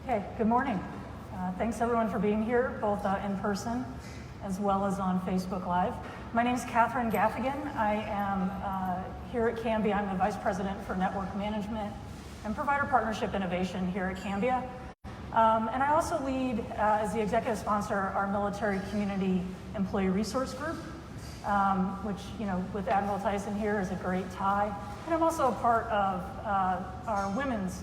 Okay, good morning. Thanks everyone for being here, both in person as well as on Facebook Live. My name is Catherine Gaffigan. I am here at Cambia. I'm the Vice President for Network Management and Provider Partnership Innovation here at Cambia. And I also lead, as the executive sponsor, our Military Community Employee Resource Group, which, with Admiral Tyson here is a great tie. And I'm also a part of our Women's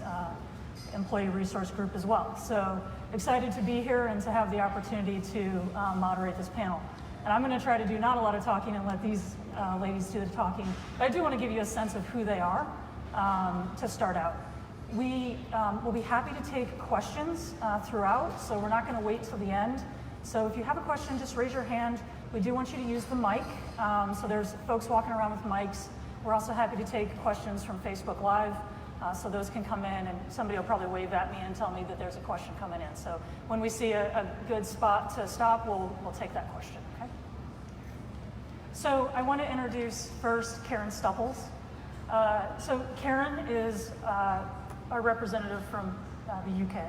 Employee Resource Group as well. So excited to be here and to have the opportunity to moderate this panel. And I'm going to try to do not a lot of talking and let these ladies do the talking, but I do want to give you a sense of who they are to start out. We will be happy to take questions throughout, so we're not going to wait till the end. So if you have a question, just raise your hand. We do want you to use the mic. So there's folks walking around with mics. We're also happy to take questions from Facebook Live. So those can come in, and somebody will probably wave at me and tell me that there's a question coming in. So when we see a good spot to stop, we'll take that question, okay? So I want to introduce first Karen Stupples. So Karen is our representative from the UK.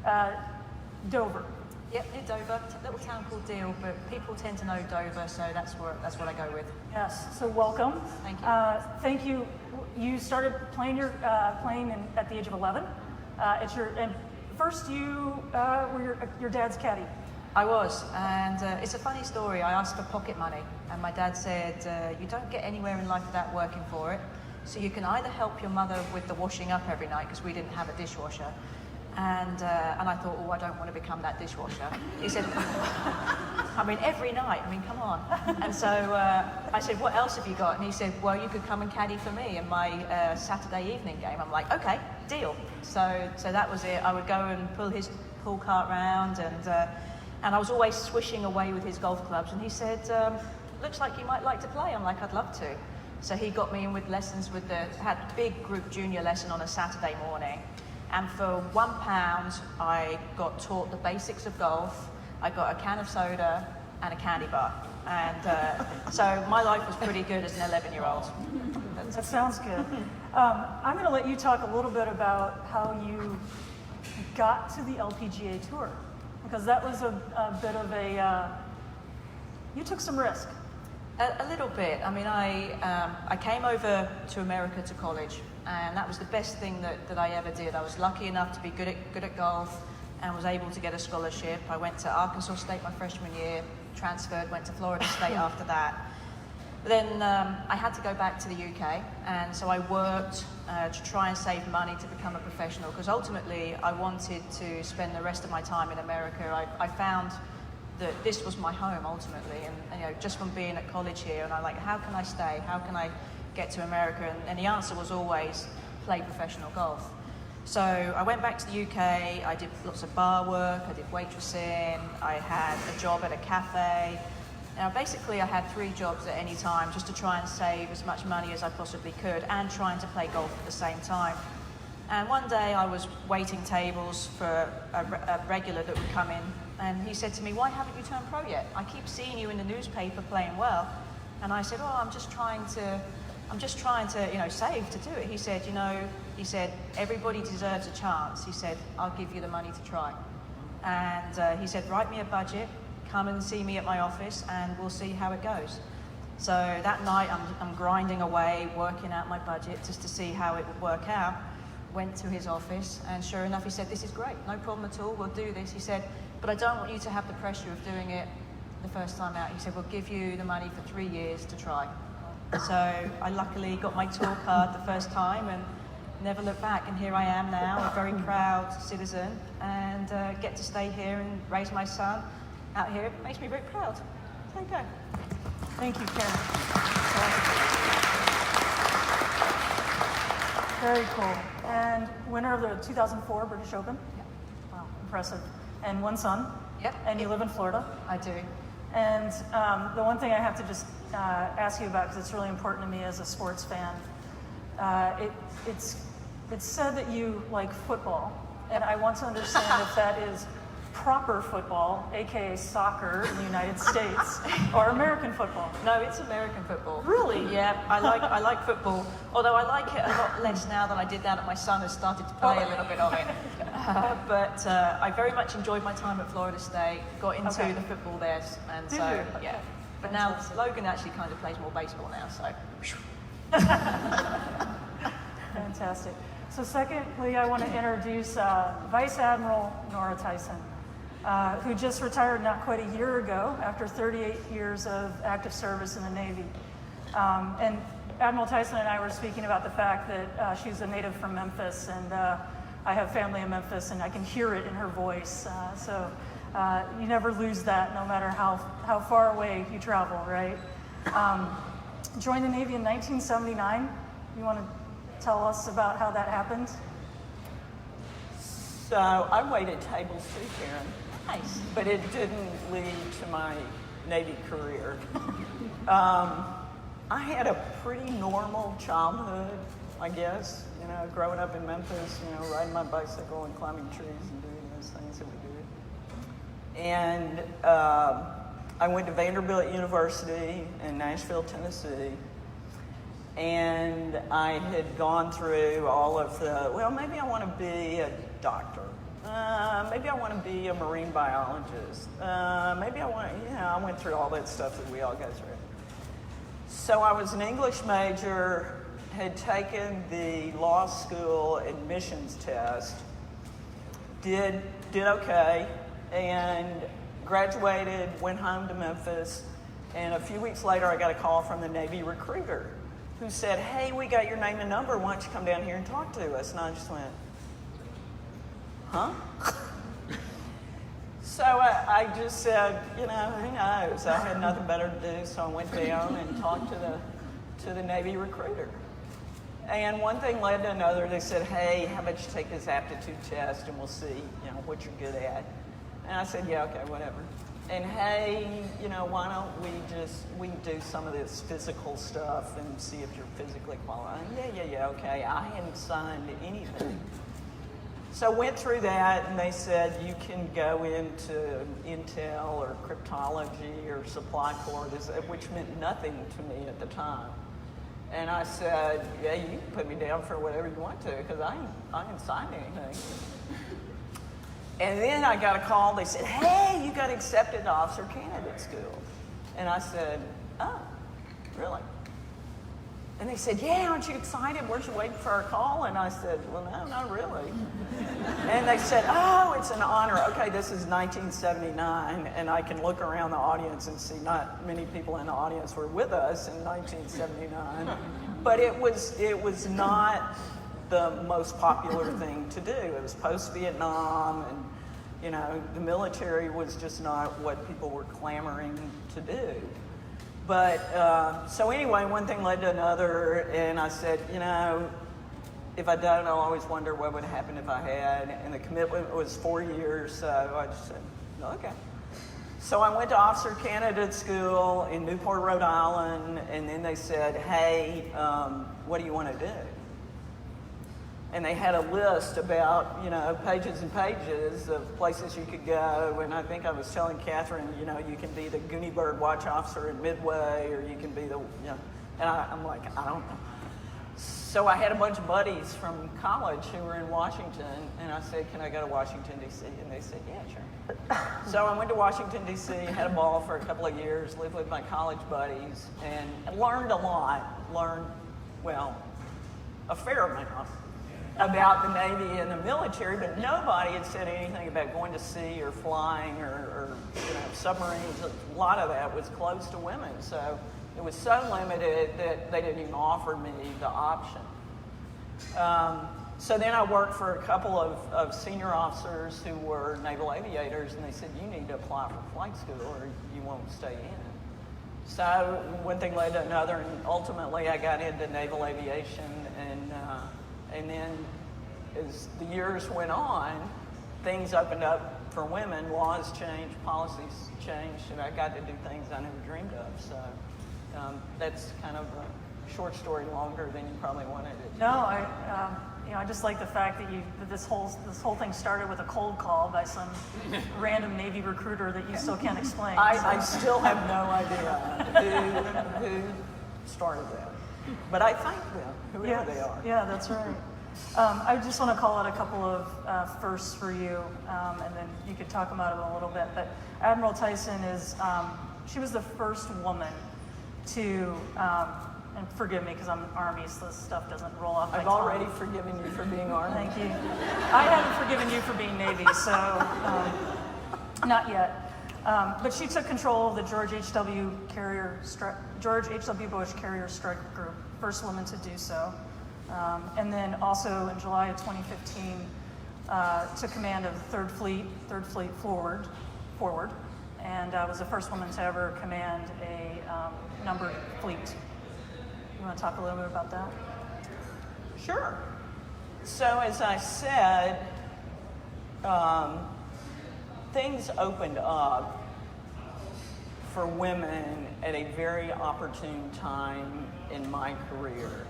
Yep. Dover. Yep, near Dover, little town called Deal, but people tend to know Dover, so that's what I go with. Yes, so welcome. Thank you. Thank you. You started playing at the age of 11. And first you were your dad's caddy. I was, and it's a funny story. I asked for pocket money, and my dad said, you don't get anywhere in life without working for it, so you can either help your mother with the washing up every night, because we didn't have a dishwasher, and I thought, I don't want to become that dishwasher. He said, every night, come on. And so I said, what else have you got? And he said, well, you could come and caddy for me in my Saturday evening game. I'm like, okay, deal. So that was it. I would go and pull his pull cart round, and I was always swishing away with his golf clubs. And he said, looks like you might like to play. I'm like, I'd love to. So he got me in with lessons had a big group junior lesson on a Saturday morning. And for £1, I got taught the basics of golf. I got a can of soda and a candy bar. And so my life was pretty good as an 11-year-old. That sounds good. I'm going to let you talk a little bit about how you got to the LPGA Tour, because that was a bit of you took some risk. A little bit. I came over to America to college, and that was the best thing that I ever did. I was lucky enough to be good at golf and was able to get a scholarship. I went to Arkansas State my freshman year, transferred, went to Florida State after that. But then I had to go back to the UK, and so I worked to try and save money to become a professional, because ultimately I wanted to spend the rest of my time in America. I found that this was my home ultimately, and just from being at college here, and how can I stay? How can I get to America? And the answer was always play professional golf. So I went back to the UK, I did lots of bar work, I did waitressing, I had a job at a cafe. Now basically I had 3 jobs at any time, just to try and save as much money as I possibly could, and trying to play golf at the same time. And one day I was waiting tables for a regular that would come in, and he said to me, why haven't you turned pro yet? I keep seeing you in the newspaper playing well. And I said, I'm just trying to save to do it. He said, everybody deserves a chance. He said, I'll give you the money to try. And he said, write me a budget, come and see me at my office, and we'll see how it goes. So that night I'm grinding away, working out my budget just to see how it would work out. Went to his office, and sure enough, he said, this is great, no problem at all, we'll do this. He said, but I don't want you to have the pressure of doing it the first time out. He said, we'll give you the money for 3 years to try. So I luckily got my tour card the first time and never looked back, and here I am now, a very proud citizen, and get to stay here and raise my son out here. It makes me very proud. There you go. Thank you, Karen. Very cool. And winner of the 2004 British Open. Yep. Wow, impressive. And 1 son. Yep. And you live in Florida. I do. And the one thing I have to just ask you about, because it's really important to me as a sports fan, it's said that you like football, and I want to understand if that is proper football, aka soccer in the United States, or American football? No, it's American football. Really? Yeah, I like football, although I like it a lot less now than I did now that my son has started to play a little bit of it. But I very much enjoyed my time at Florida State, got into the football there, and Did so, you? yeah. But now Logan actually kind of plays more baseball now, so. Fantastic. So secondly, I want to introduce Vice Admiral Nora Tyson, who just retired not quite a year ago after 38 years of active service in the Navy. And Admiral Tyson and I were speaking about the fact that she's a native from Memphis, and I have family in Memphis, and I can hear it in her voice. So you never lose that, no matter how far away you travel, right? Joined the Navy in 1979. You want to tell us about how that happened? So I waited tables too, Karen. Nice. But it didn't lead to my Navy career. I had a pretty normal childhood, I guess. You know, growing up in Memphis, you know, riding my bicycle and climbing trees and doing those things that we do. And I went to Vanderbilt University in Nashville, Tennessee. And I had gone through all of the, well, maybe I want to be a doctor. Maybe I want to be a marine biologist. Maybe I want, I went through all that stuff that we all go through. So I was an English major, had taken the law school admissions test, did okay, and graduated, went home to Memphis, and a few weeks later I got a call from the Navy recruiter who said, hey, we got your name and number, why don't you come down here and talk to us? And I just went, huh? So I just said, you know, who knows? I had nothing better to do, so I went down and talked to the Navy recruiter. And one thing led to another. They said, hey, how about you take this aptitude test and we'll see, you know, what you're good at. And I said, yeah, okay, whatever. And hey, you know, why don't we do some of this physical stuff and see if you're physically qualified? Yeah, okay. I hadn't signed anything. So I went through that, and they said you can go into Intel or cryptology or supply corps, which meant nothing to me at the time. And I said, yeah, you can put me down for whatever you want to, because I ain't signed anything. And then I got a call. They said, hey, you got accepted to officer candidate school. And I said, oh, really? And they said, yeah, aren't you excited? Weren't you waiting for our call? And I said, well, no, not really. And they said, oh, it's an honor. Okay, this is 1979, and I can look around the audience and see not many people in the audience were with us in 1979. But it was not the most popular thing to do. It was post-Vietnam, and you know, the military was just not what people were clamoring to do. But so anyway, one thing led to another, and I said, you know, if I don't, I'll always wonder what would happen if I had. And the commitment was 4 years, so I just said, okay. So I went to officer candidate school in Newport, Rhode Island, and then they said, hey, what do you want to do? And they had a list about, you know, pages and pages of places you could go. And I think I was telling Catherine, you know, you can be the Goonie Bird watch officer in Midway, or you can be the, you know. And I'm like, I don't know. So I had a bunch of buddies from college who were in Washington, and I said, can I go to Washington, D.C.? And they said, yeah, sure. So I went to Washington, D.C., had a ball for a couple of years, lived with my college buddies, and learned a lot. Well, a fair amount about the Navy and the military, but nobody had said anything about going to sea or flying or you know, submarines. A lot of that was closed to women, so it was so limited that they didn't even offer me the option. So then I worked for a couple of senior officers who were naval aviators, and they said, you need to apply for flight school or you won't stay in. So one thing led to another, and ultimately I got into naval aviation, and then as the years went on, things opened up for women, laws changed, policies changed, and I got to do things I never dreamed of. So that's kind of a short story, longer than you probably wanted it. No, I just like the fact that this whole thing started with a cold call by some random Navy recruiter that you still can't explain. I still have no idea who started that, but I thank them, whoever they are. Yeah, that's right. I just want to call out a couple of firsts for you, and then you could talk about them a little bit. But Admiral Tyson she was the first woman to, and forgive me because I'm Army, so this stuff doesn't roll off my tongue. I've already forgiven you for being Army. Thank you. I haven't forgiven you for being Navy, so not yet. But she took control of the George H.W. Bush Carrier Strike Group, first woman to do so. And then also in July of 2015, took command of the Third Fleet forward, and was the first woman to ever command a numbered fleet. You want to talk a little bit about that? Sure. So as I said, things opened up for women at a very opportune time in my career,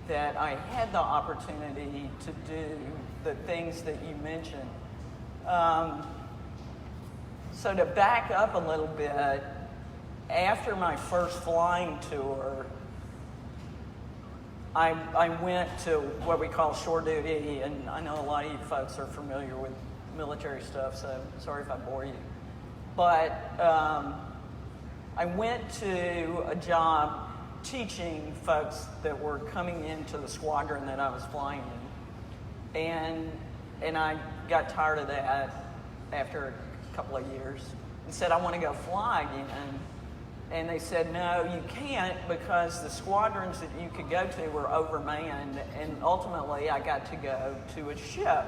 that I had the opportunity to do the things that you mentioned. So to back up a little bit, after my first flying tour, I went to what we call shore duty, and I know a lot of you folks are familiar with military stuff, so sorry if I bore you. But I went to a job teaching folks that were coming into the squadron that I was flying in. And I got tired of that after a couple of years and said, I want to go fly again. And they said, no, you can't, because the squadrons that you could go to were overmanned. And ultimately, I got to go to a ship.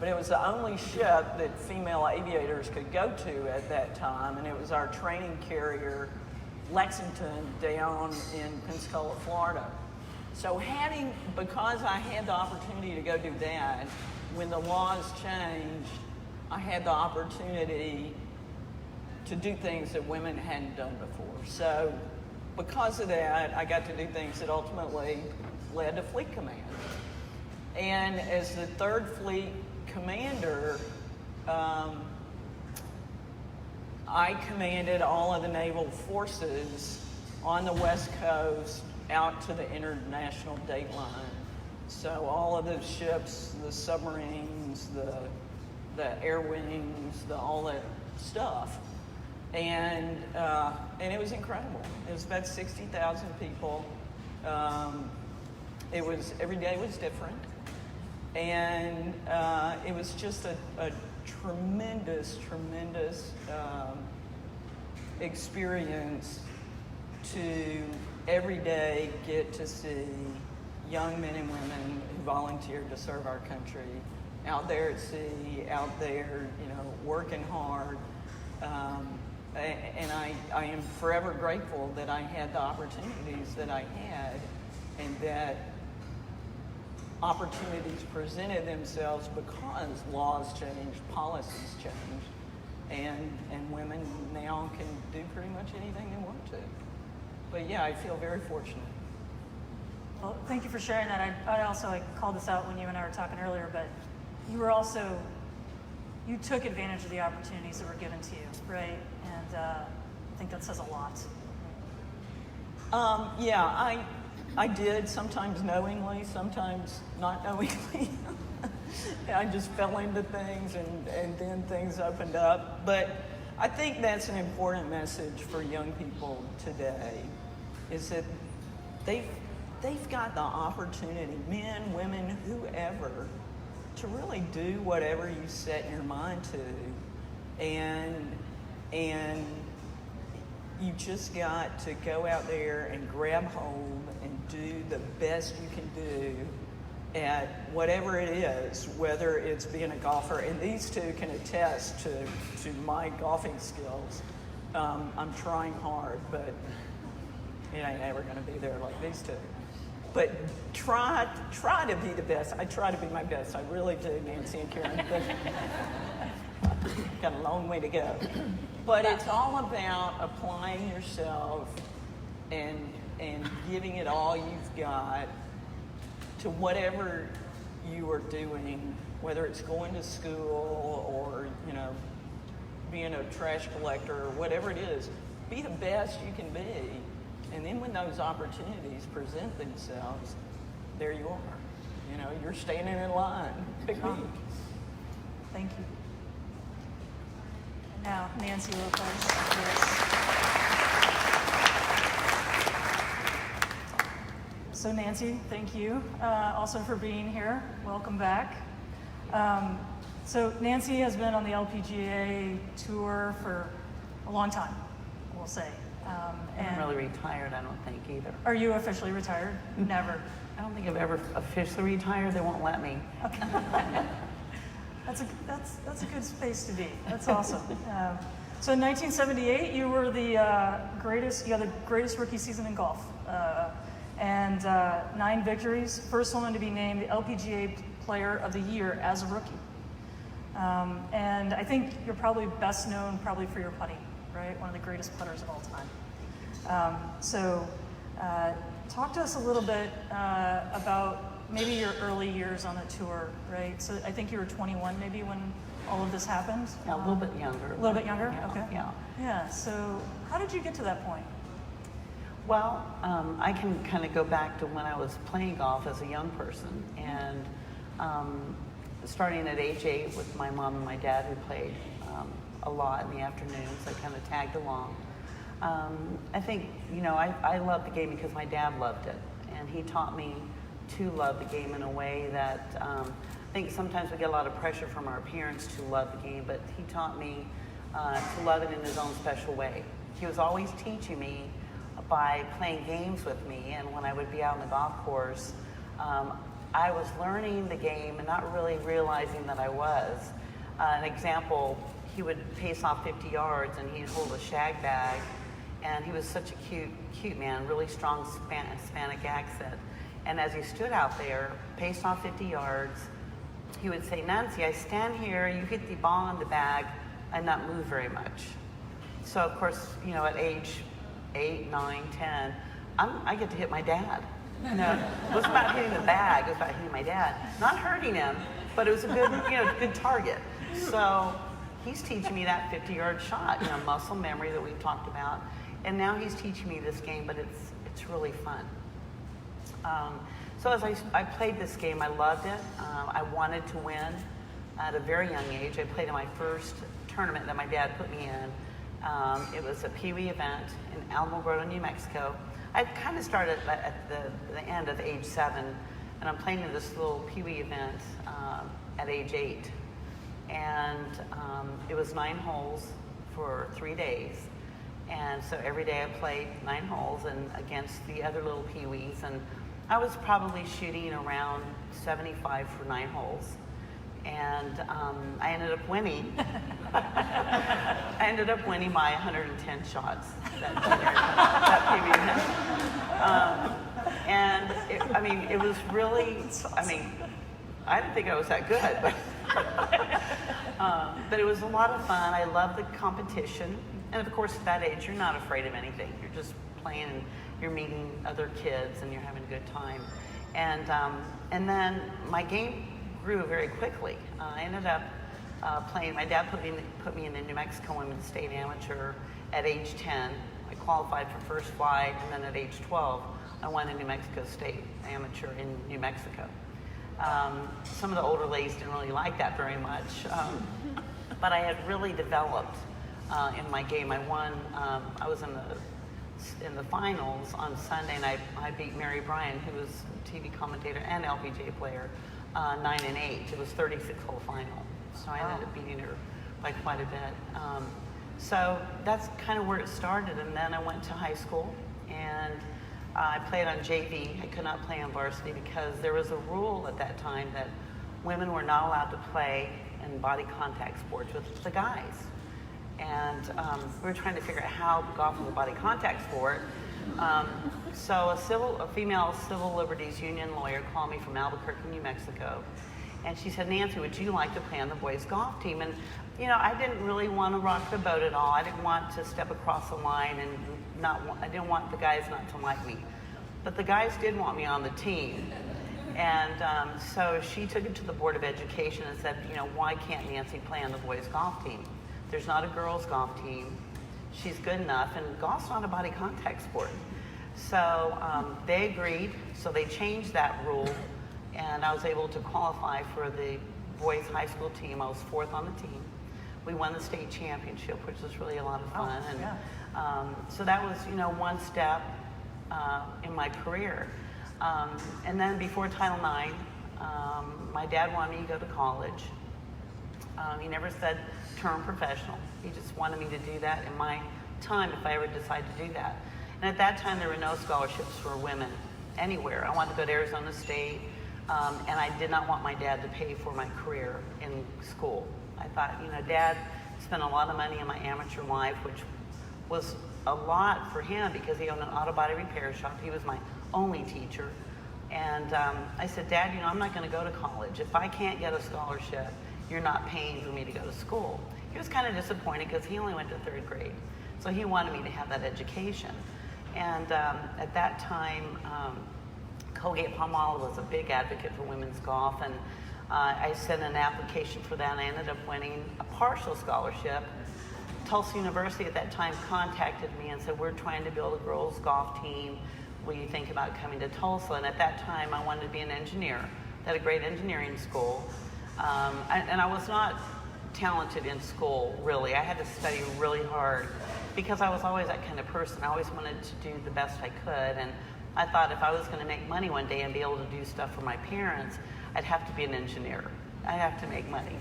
But it was the only ship that female aviators could go to at that time. And it was our training carrier, Lexington, down in Pensacola, Florida. So because I had the opportunity to go do that, when the laws changed, I had the opportunity to do things that women hadn't done before. So because of that, I got to do things that ultimately led to Fleet Command. And as the Third Fleet Commander, I commanded all of the naval forces on the West Coast out to the international date line. So all of those ships, the submarines, the air wings, all that stuff. And it was incredible. It was about 60,000 people. Every day was different. And it was just a tremendous experience to every day get to see young men and women who volunteered to serve our country out there at sea, out there, working hard. And I am forever grateful that I had the opportunities that I had, and that opportunities presented themselves because laws changed, policies changed, and women now can do pretty much anything they want to. But yeah, I feel very fortunate. Well, thank you for sharing that. I called this out when you and I were talking earlier, but you took advantage of the opportunities that were given to you, right? And I think that says a lot. Yeah, I did, sometimes knowingly, sometimes not knowingly. I just fell into things and then things opened up. But I think that's an important message for young people today, is that they've got the opportunity, men, women, whoever, to really do whatever you set your mind to. And you just got to go out there and grab hold and do the best you can do at whatever it is, whether it's being a golfer. And these two can attest to my golfing skills. I'm trying hard, but it ain't ever going to be there like these two. But try to be the best. I try to be my best. I really do, Nancy and Karen. But got a long way to go. But it's all about applying yourself and giving it all you've got to whatever you are doing, whether it's going to school or, being a trash collector or whatever it is, be the best you can be. And then when those opportunities present themselves, there you are. You're standing in line. Pick me. Thank you. And now, Nancy Lopez. Yes. So Nancy, thank you also for being here. Welcome back. So Nancy has been on the LPGA tour for a long time, we'll say. I'm really retired, I don't think, either. Are you officially retired? Never. I don't think I've ever officially retired. They won't let me. Okay. That's a good space to be. That's awesome. So in 1978, you were the greatest. You had the greatest rookie season in golf, and 9 victories. First woman to be named the LPGA Player of the Year as a rookie. And I think you're probably best known for your putting, right? One of the greatest putters of all time. So talk to us a little bit about maybe your early years on the tour, right? So I think you were 21 maybe when all of this happened. Yeah, a little bit younger. A little bit younger? Yeah, okay. Yeah. Yeah, so how did you get to that point? Well, I can kind of go back to when I was playing golf as a young person, and starting at age 8 with my mom and my dad, who played a lot in the afternoons. I kind of tagged along. I think, I loved the game because my dad loved it, and he taught me to love the game in a way that I think sometimes we get a lot of pressure from our parents to love the game, but he taught me to love it in his own special way. He was always teaching me by playing games with me, and when I would be out on the golf course, I was learning the game and not really realizing that I was. An example, he would pace off 50 yards and he'd hold a shag bag, and he was such a cute man, really strong Hispanic accent. And as he stood out there, paced off 50 yards, he would say, "Nancy, I stand here, you hit the ball in the bag, and not move very much." So of course, at age 8, 9, 10, I get to hit my dad. It wasn't about hitting the bag, it was about hitting my dad. Not hurting him, but it was a good target. So he's teaching me that 50-yard shot, muscle memory that we've talked about. And now he's teaching me this game, but it's really fun. So as I played this game, I loved it. I wanted to win at a very young age. I played in my first tournament that my dad put me in. It was a Pee Wee event in Alamogordo, New Mexico. I kind of started at the end of age 7, and I'm playing in this little Pee Wee event at age 8. And it was 9 holes for 3 days. And so every day I played 9 holes and against the other little Pee Wees. And I was probably shooting around 75 for 9 holes. And I ended up winning. I ended up winning my 110 shots that Pee Wee event. And it was really, I didn't think I was that good, but it was a lot of fun. I loved the competition. And of course, at that age, you're not afraid of anything. You're just playing and you're meeting other kids and you're having a good time. And then my game grew very quickly. I ended up playing, my dad put me in the New Mexico Women's State Amateur at age 10. I qualified for first flight, and then at age 12, I won a New Mexico State Amateur in New Mexico. Some of the older ladies didn't really like that very much, but I had really developed in my game. I won, I was in the finals on Sunday, and I beat Mary Bryan, who was a TV commentator and LPGA player, 9 and 8. It was 36-hole final, so I ended up beating her by quite a bit. So that's kind of where it started, and then I went to high school, and I played on JV. I could not play on varsity because there was a rule at that time that women were not allowed to play in body contact sports with the guys. And we were trying to figure out how golf was a body contact sport. So a female civil liberties union lawyer called me from Albuquerque, New Mexico, and she said, "Nancy, would you like to play on the boys' golf team?" And I didn't really want to rock the boat at all. I didn't want to step across the line and I didn't want the guys not to like me. But the guys did want me on the team. And so she took it to the Board of Education and said, you know, why can't Nancy play on the boys' golf team? There's not a girls' golf team. She's good enough, and golf's not a body contact sport. So they agreed, so they changed that rule, and I was able to qualify for the boys' high school team. I was 4th on the team. We won the state championship, which was really a lot of fun. Oh, and yeah. so that was, you know, one step in my career. And then before Title IX, my dad wanted me to go to college. He never said term professional. He just wanted me to do that in my time if I ever decide to do that. And at that time, there were no scholarships for women anywhere. I wanted to go to Arizona State, and I did not want my dad to pay for my career in school. I thought, you know, Dad spent a lot of money on my amateur life, which was a lot for him because he owned an auto body repair shop. He was my only teacher. And I said, Dad, you know, I'm not going to go to college. If I can't get a scholarship, you're not paying for me to go to school. He was kind of disappointed because he only went to 3rd grade. So he wanted me to have that education. And at that time, Colgate-Palmolive was a big advocate for women's golf. And I sent an application for that, and I ended up winning a partial scholarship. Tulsa University at that time contacted me and said, we're trying to build a girls' golf team. Will you think about coming to Tulsa? And at that time, I wanted to be an engineer. I had a great engineering school. And I was not talented in school, really. I had to study really hard because I was always that kind of person. I always wanted to do the best I could. And I thought if I was going to make money one day and be able to do stuff for my parents, I'd have to be an engineer. I'd have to make money.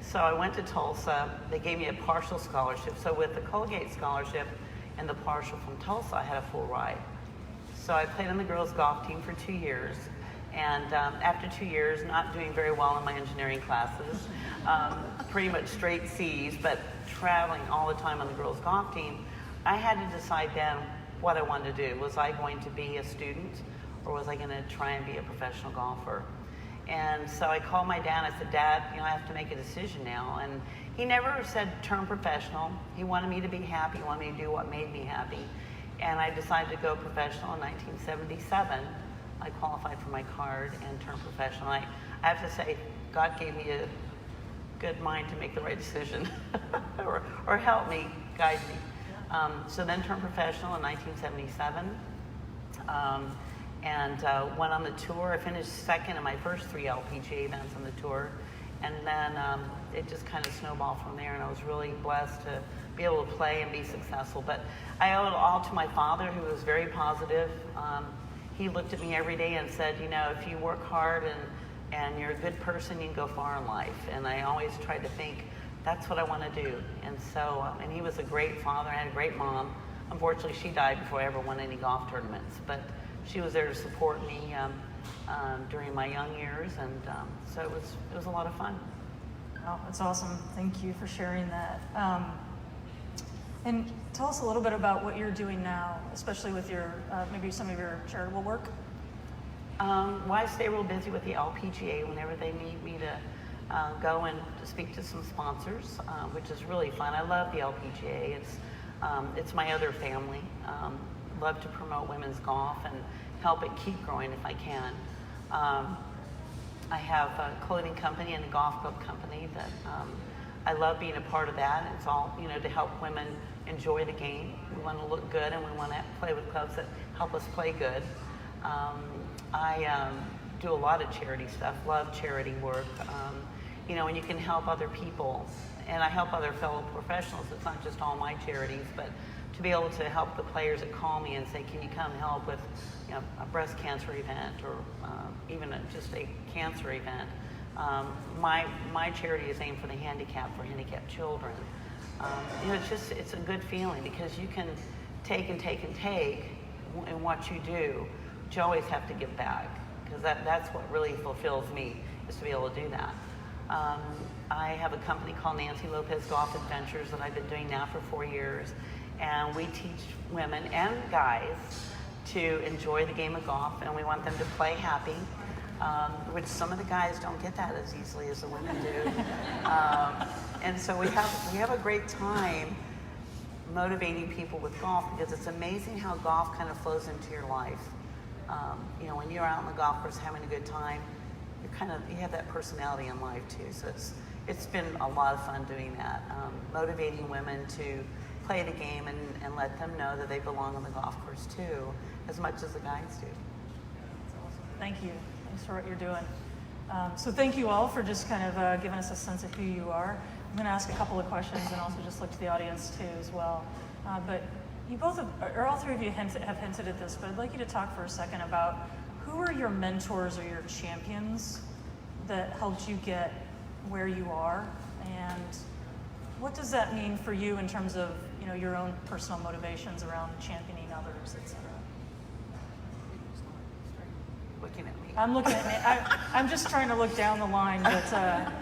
So I went to Tulsa. They gave me a partial scholarship. So with the Colgate scholarship and the partial from Tulsa, I had a full ride. So I played on the girls' golf team for 2 years. And after 2 years, not doing very well in my engineering classes, pretty much straight C's, but traveling all the time on the girls' golf team, I had to decide then what I wanted to do. Was I going to be a student, or was I going to try and be a professional golfer? And so I called my dad. I said, Dad, you know, I have to make a decision now. And he never said turn professional. He wanted me to be happy. He wanted me to do what made me happy. And I decided to go professional in 1977. I qualified for my card and turned professional. I have to say, God gave me a good mind to make the right decision or help me, guide me. So then turned professional in 1977 and went on the tour. I finished 2nd in my first 3 LPGA events on the tour. And then it just kind of snowballed from there, and I was really blessed to be able to play and be successful. But I owe it all to my father, who was very positive. He looked at me every day and said, you know, if you work hard and you're a good person, you can go far in life. And I always tried to think, that's what I want to do. And so, and he was a great father. I had a great mom. Unfortunately, she died before I ever won any golf tournaments. But she was there to support me during my young years. And so it was a lot of fun. Wow, that's awesome. Thank you for sharing that. And tell us a little bit about what you're doing now, especially with your maybe some of your charitable work. Well, I stay real busy with the LPGA whenever they need me to go and to speak to some sponsors, which is really fun. I love the LPGA. It's my other family. Love to promote women's golf and help it keep growing if I can. I have a clothing company and a golf club company that I love being a part of that. It's all, you know, to help women enjoy the game. We want to look good, and we want to play with clubs that help us play good. I do a lot of charity stuff, love charity work. You know, and you can help other people, and I help other fellow professionals. It's not just all my charities, but to be able to help the players that call me and say, can you come help with, you know, a breast cancer event or even just a cancer event. My charity is aimed for the handicapped, for handicapped children. You know, it's a good feeling because you can take and take and take in what you do, but you always have to give back because that's what really fulfills me, is to be able to do that. I have a company called Nancy Lopez Golf Adventures that I've been doing now for 4 years, and we teach women and guys to enjoy the game of golf, and we want them to play happy, which some of the guys don't get that as easily as the women do. And so we have a great time motivating people with golf because it's amazing how golf kind of flows into your life. You know, when you're out on the golf course having a good time, you have that personality in life too. So it's been a lot of fun doing that, motivating women to play the game and let them know that they belong on the golf course too, as much as the guys do. That's awesome. Thank you. Thanks for what you're doing. So thank you all for just kind of giving us a sense of who you are. I'm going to ask a couple of questions and also just look to the audience too as well. But you both, or all three of you have hinted at this, but I'd like you to talk for a second about who are your mentors or your champions that helped you get where you are, and what does that mean for you in terms of, you know, your own personal motivations around championing others, etc. Looking at me. I'm looking at me. I'm just trying to look down the line, but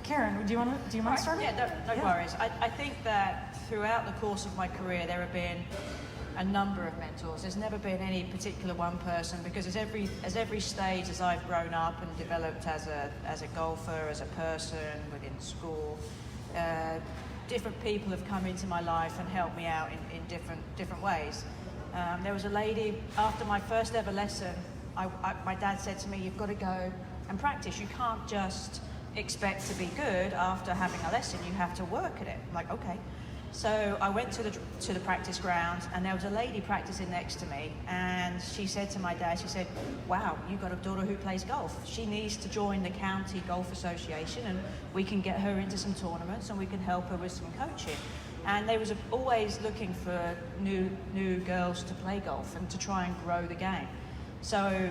Karen, do you mind starting? Yeah, no worries. I think that throughout the course of my career, there have been a number of mentors. There's never been any particular one person, because as every stage as I've grown up and developed as a golfer, as a person within school, different people have come into my life and helped me out in different ways. There was a lady after my first ever lesson. My dad said to me, "You've got to go and practice. You can't just expect to be good after having a lesson. You have to work at it." I'm like, okay. So I went to the practice ground, and there was a lady practicing next to me, and she said to my dad, she said, "Wow, you've got a daughter who plays golf. She needs to join the county golf association, and we can get her into some tournaments, and we can help her with some coaching." And they was always looking for new girls to play golf and to try and grow the game. So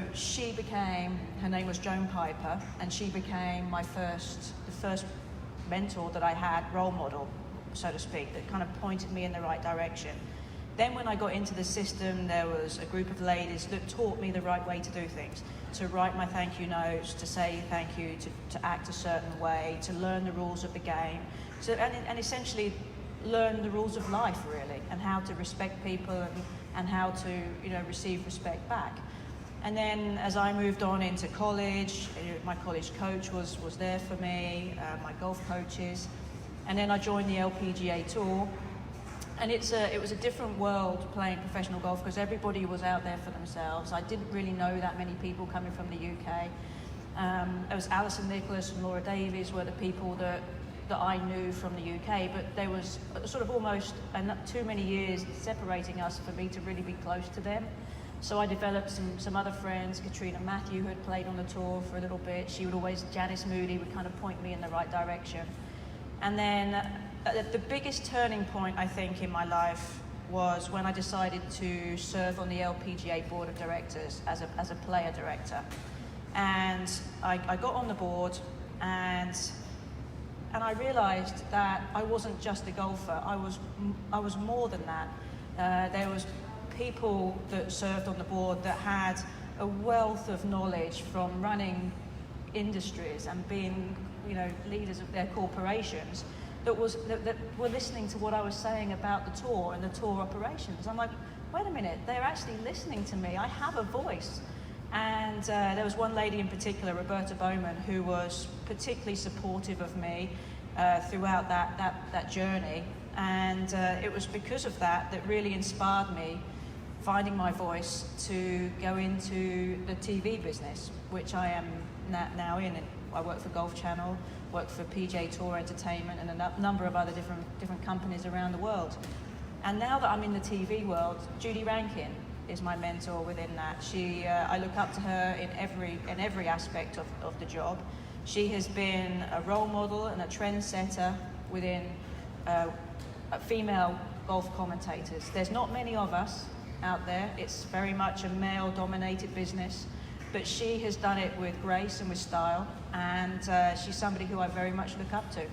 her name was Joan Piper, and she became the first mentor that I had, role model, so to speak, that kind of pointed me in the right direction. Then when I got into the system, there was a group of ladies that taught me the right way to do things, to write my thank you notes, to say thank you, to act a certain way, to learn the rules of the game, and essentially learn the rules of life, really, and how to respect people and how to, you know, receive respect back. And then as I moved on into college, my college coach was there for me, my golf coaches. And then I joined the LPGA Tour. And it was a different world playing professional golf, because everybody was out there for themselves. I didn't really know that many people coming from the UK. It was Alison Nicholas and Laura Davies were the people that I knew from the UK, but there was sort of almost too many years separating us for me to really be close to them. So I developed some other friends. Katrina Matthew, who had played on the tour for a little bit, Janice Moody would kind of point me in the right direction. And then the biggest turning point, I think, in my life was when I decided to serve on the LPGA board of directors as a player director. And I got on the board, and I realized that I wasn't just a golfer. I was more than that. There was people that served on the board that had a wealth of knowledge from running industries and being, you know, leaders of their corporations that were listening to what I was saying about the tour and the tour operations. I'm like, wait a minute, they're actually listening to me. I have a voice. And there was one lady in particular, Roberta Bowman, who was particularly supportive of me throughout that journey. And it was because of that really inspired me, finding my voice, to go into the TV business, which I am now in. I work for Golf Channel, work for PGA Tour Entertainment, and a number of other different companies around the world. And now that I'm in the TV world, Judy Rankin is my mentor within that. I look up to her in every aspect of the job. She has been a role model and a trendsetter within female golf commentators. There's not many of us out there. It's very much a male-dominated business, but she has done it with grace and with style, and she's somebody who I very much look up to.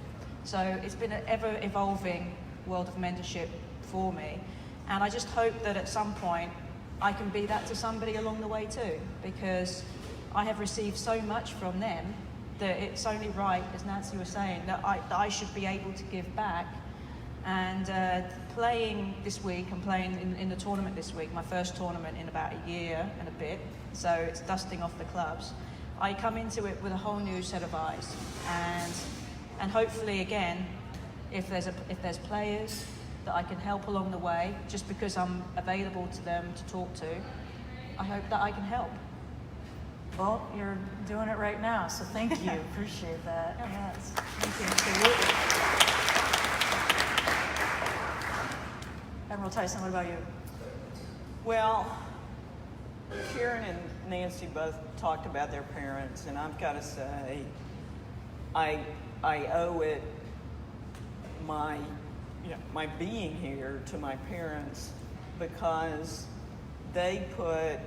So it's been an ever-evolving world of mentorship for me, and I just hope that at some point I can be that to somebody along the way too, because I have received so much from them that it's only right, as Nancy was saying, that I should be able to give back. And playing this week, I'm playing in the tournament this week, my first tournament in about a year and a bit, so it's dusting off the clubs. I come into it with a whole new set of eyes, and hopefully again, if there's players that I can help along the way, just because I'm available to them to talk to, I hope that I can help. Well, you're doing it right now, so thank you. Appreciate that. Yes, thank you. Absolutely. Admiral Tyson, what about you? Well, Karen and Nancy both talked about their parents, and I've got to say, I owe it my being here to my parents, because they put,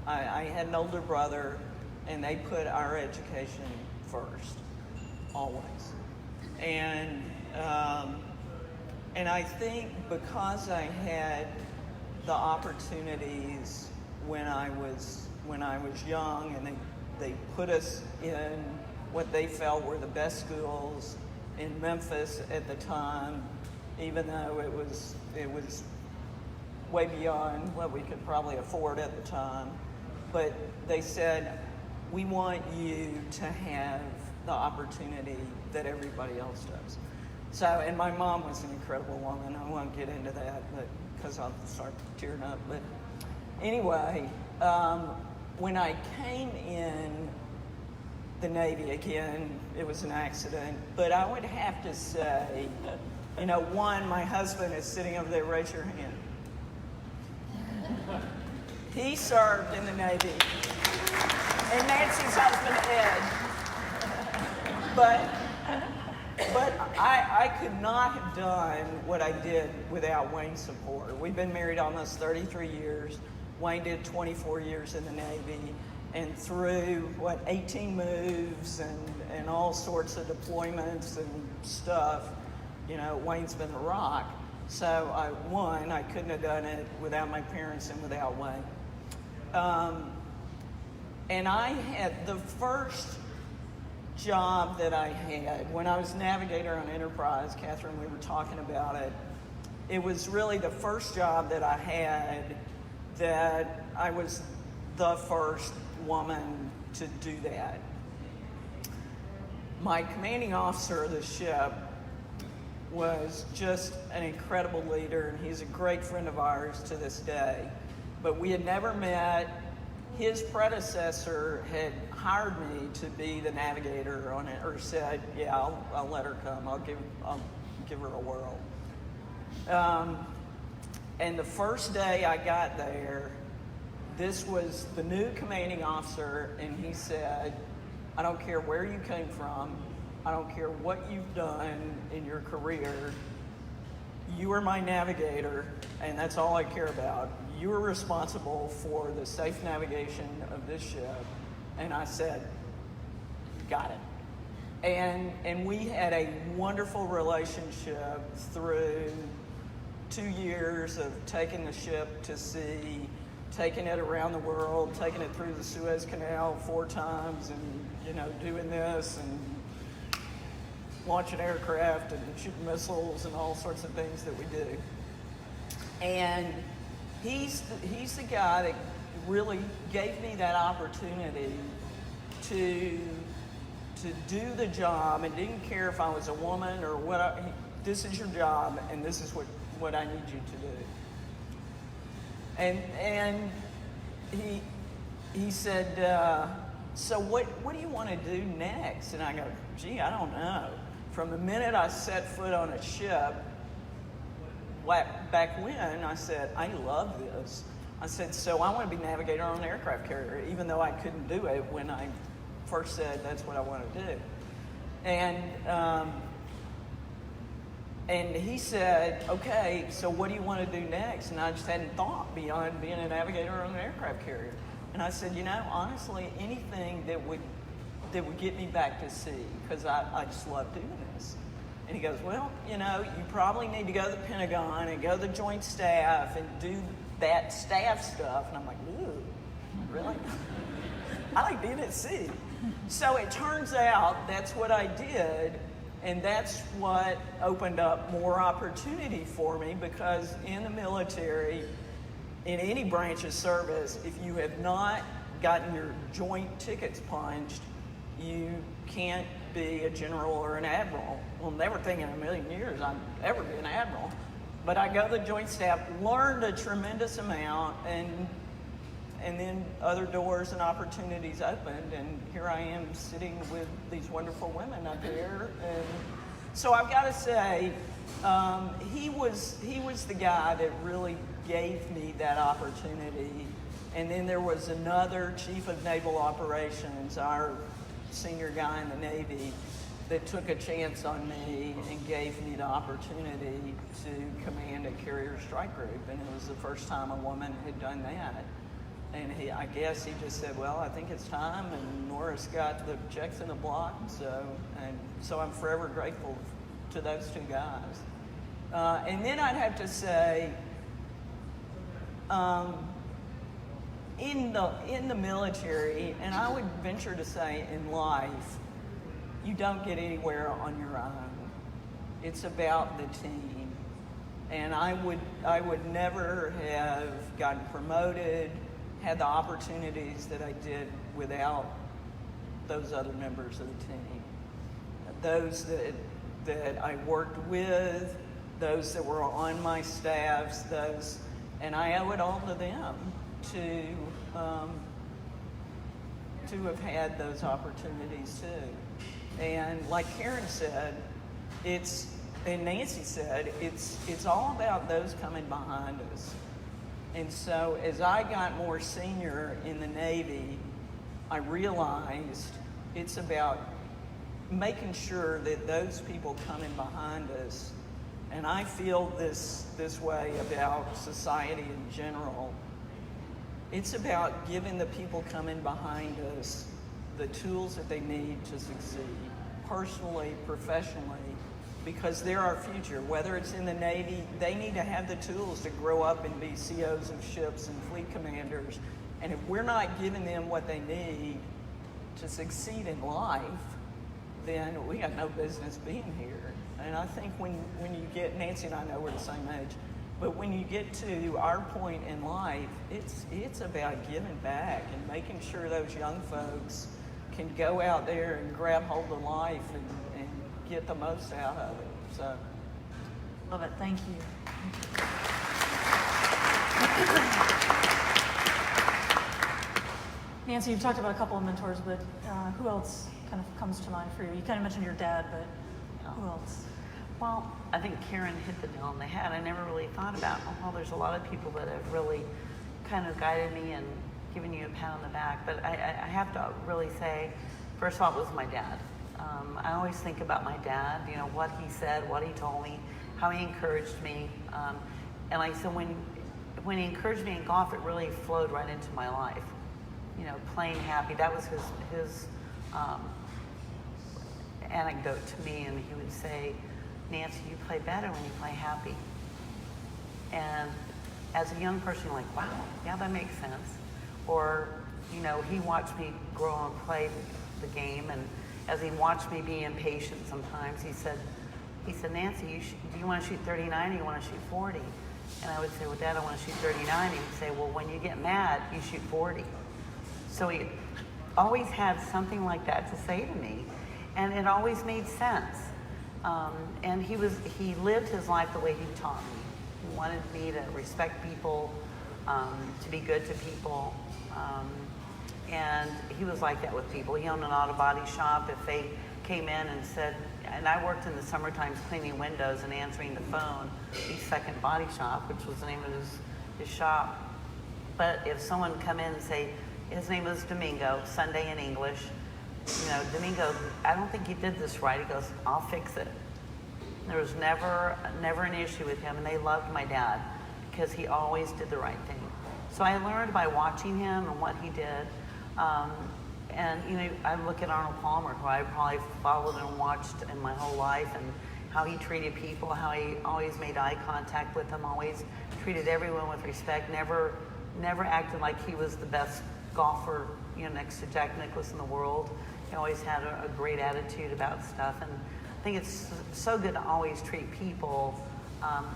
I had an older brother, and they put our education first, always. And I think because I had the opportunities when I was young, and they put us in what they felt were the best schools in Memphis at the time, even though it was way beyond what we could probably afford at the time. But they said, we want you to have the opportunity that everybody else does. So, and my mom was an incredible woman. I won't get into that, but because I'll start tearing up. But anyway, when I came in the Navy, again, it was an accident, but I would have to say, one, my husband is sitting over there, raise your hand. He served in the Navy, and Nancy's husband, Ed. But I could not have done what I did without Wayne's support. We've been married almost 33 years. Wayne did 24 years in the Navy, and through, 18 moves and all sorts of deployments and stuff, Wayne's been a rock. So I couldn't have done it without my parents and without Wayne. And I had the first job that I had when I was navigator on Enterprise. Catherine, we were talking about it. It was really the first job that I had that I was the first woman to do that. My commanding officer of the ship was just an incredible leader, and he's a great friend of ours to this day. But we had never met. His predecessor had hired me to be the navigator on it, or said, yeah, I'll let her come. I'll give her a whirl. And the first day I got there, this was the new commanding officer, and he said, I don't care where you came from, I don't care what you've done in your career, you are my navigator, and that's all I care about. You are responsible for the safe navigation of this ship. And I said, got it. And we had a wonderful relationship through 2 years of taking the ship to sea, taking it around the world, taking it through the Suez Canal 4 times, and doing this and launching aircraft and shooting missiles and all sorts of things that we do. And he's the guy that really gave me that opportunity to do the job, and didn't care if I was a woman or what. This is your job, and this is what I need you to do. And he said, so what do you want to do next? And I go, gee, I don't know. From the minute I set foot on a ship, back when, I said, I love this. I said, so I want to be navigator on an aircraft carrier, even though I couldn't do it when I first said that's what I want to do. And he said, okay, so what do you want to do next? And I just hadn't thought beyond being a navigator on an aircraft carrier. And I said, honestly, anything that would get me back to sea, because I just love doing this. And he goes, well, you probably need to go to the Pentagon and go to the Joint Staff and do that staff stuff. And I'm like, ooh, really? I like being at sea. So it turns out that's what I did, and that's what opened up more opportunity for me, because in the military, in any branch of service, if you have not gotten your joint tickets punched, you can't be a general or an admiral. Well, never think in a million years I'd ever be an admiral. But I go to the Joint Staff, learned a tremendous amount, and then other doors and opportunities opened, and here I am sitting with these wonderful women up here. And so I've got to say, he was the guy that really gave me that opportunity. And then there was another chief of naval operations, our senior guy in the Navy, that took a chance on me and gave me the opportunity to command a carrier strike group. And it was the first time a woman had done that. And I guess he just said, well, I think it's time, and Nora's got the checks in the block. So I'm forever grateful to those two guys. And then I'd have to say, in the military, and I would venture to say in life, you don't get anywhere on your own. It's about the team. And I would never have gotten promoted, had the opportunities that I did without those other members of the team. Those that I worked with, those that were on my staffs, and I owe it all to them to have had those opportunities too. And like Karen said, and Nancy said, it's all about those coming behind us. And so as I got more senior in the Navy, I realized it's about making sure that those people coming behind us, and I feel this way about society in general, it's about giving the people coming behind us the tools that they need to succeed, personally, professionally, because they're our future. Whether it's in the Navy, they need to have the tools to grow up and be COs of ships and fleet commanders. And if we're not giving them what they need to succeed in life, then we got no business being here. And I think when you get, Nancy and I know we're the same age, but when you get to our point in life, it's about giving back and making sure those young folks can go out there and grab hold of life and get the most out of it. So, Love it. Thank you. Nancy, you've talked about a couple of mentors, but who else kind of comes to mind for you? You kind of mentioned your dad, but who else? Well, I think Karen hit the nail on the head. I never really thought about, there's a lot of people that have really kind of guided me and given you a pat on the back. But I have to really say, first of all, it was my dad. I always think about my dad, what he said, what he told me, how he encouraged me. And like I said, when he encouraged me in golf, it really flowed right into my life. Playing happy, that was his anecdote to me. And he would say, Nancy, you play better when you play happy. And as a young person, you're like, wow, yeah, that makes sense. Or, he watched me grow and play the game, and as he watched me be impatient sometimes, he said, Nancy, do you want to shoot 39 or you want to shoot 40? And I would say, well, Dad, I want to shoot 39. He would say, well, when you get mad, you shoot 40. So he always had something like that to say to me, and it always made sense. And he lived his life the way he taught me. He wanted me to respect people, to be good to people. And he was like that with people. He owned an auto body shop. If they came in and said, and I worked in the summer times cleaning windows and answering the phone, East Second Body Shop, which was the name of his shop. But if someone come in and say, his name was Domingo, Sunday in English, Domingo, I don't think you did this right. He goes, I'll fix it. There was never an issue with him, and they loved my dad because he always did the right thing. So I learned by watching him and what he did. I look at Arnold Palmer, who I probably followed and watched in my whole life, and how he treated people, how he always made eye contact with them, always treated everyone with respect, never acted like he was the best golfer, next to Jack Nicklaus in the world. He always had a great attitude about stuff, and I think it's so good to always treat people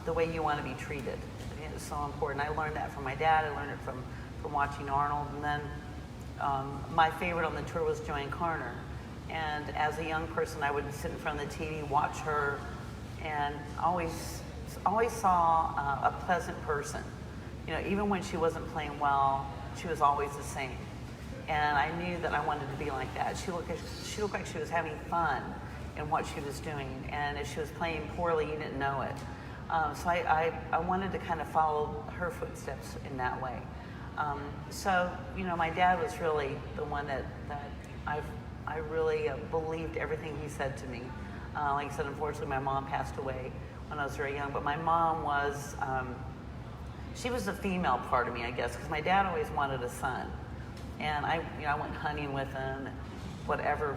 the way you want to be treated. It's so important. I learned that from my dad. I learned it from watching Arnold, and then my favorite on the tour was Joanne Carner. And as a young person, I would sit in front of the TV, watch her, and always saw a pleasant person. Even when she wasn't playing well, she was always the same. And I knew that I wanted to be like that. She looked like she was having fun in what she was doing. And if she was playing poorly, you didn't know it. So I wanted to kind of follow her footsteps in that way. So, you know, my dad was really the one that I really believed everything he said to me. Like I said, unfortunately, my mom passed away when I was very young, but my mom was, she was the female part of me, I guess, because my dad always wanted a son. And I went hunting with him, whatever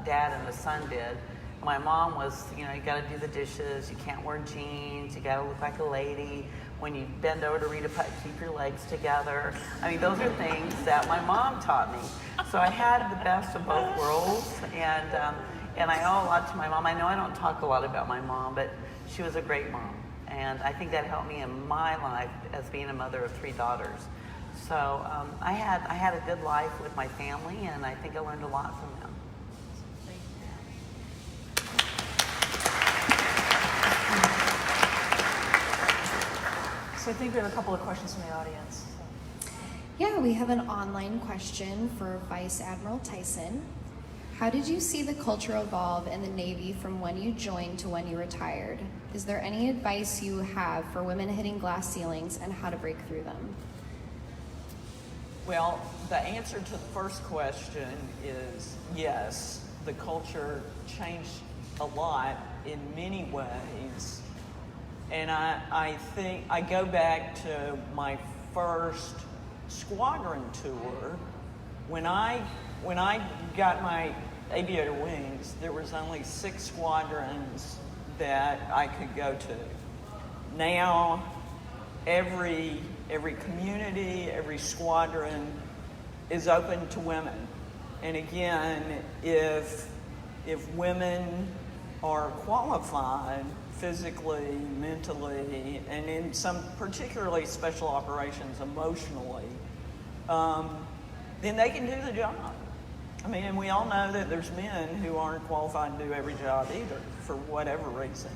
dad and the son did. My mom was, you know, you got to do the dishes, you can't wear jeans, you got to look like a lady. When you bend over to read a putt, keep your legs together. I mean, those are things that my mom taught me. So I had the best of both worlds, and I owe a lot to my mom. I know I don't talk a lot about my mom, but she was a great mom. And I think that helped me in my life as being a mother of 3 daughters. So I had a good life with my family, and I think I learned a lot from them. So I think we have a couple of questions from the audience. Yeah, we have an online question for Vice Admiral Tyson. How did you see the culture evolve in the Navy from when you joined to when you retired? Is there any advice you have for women hitting glass ceilings and how to break through them? Well, the answer to the first question is yes. The culture changed a lot in many ways. And I think I go back to my first squadron tour. When I got my aviator wings, there was only 6 squadrons that I could go to. Now, every community, every squadron is open to women. And again, if women are qualified physically, mentally, and in some particularly special operations emotionally, then they can do the job. I mean, and we all know that there's men who aren't qualified to do every job either, for whatever reason.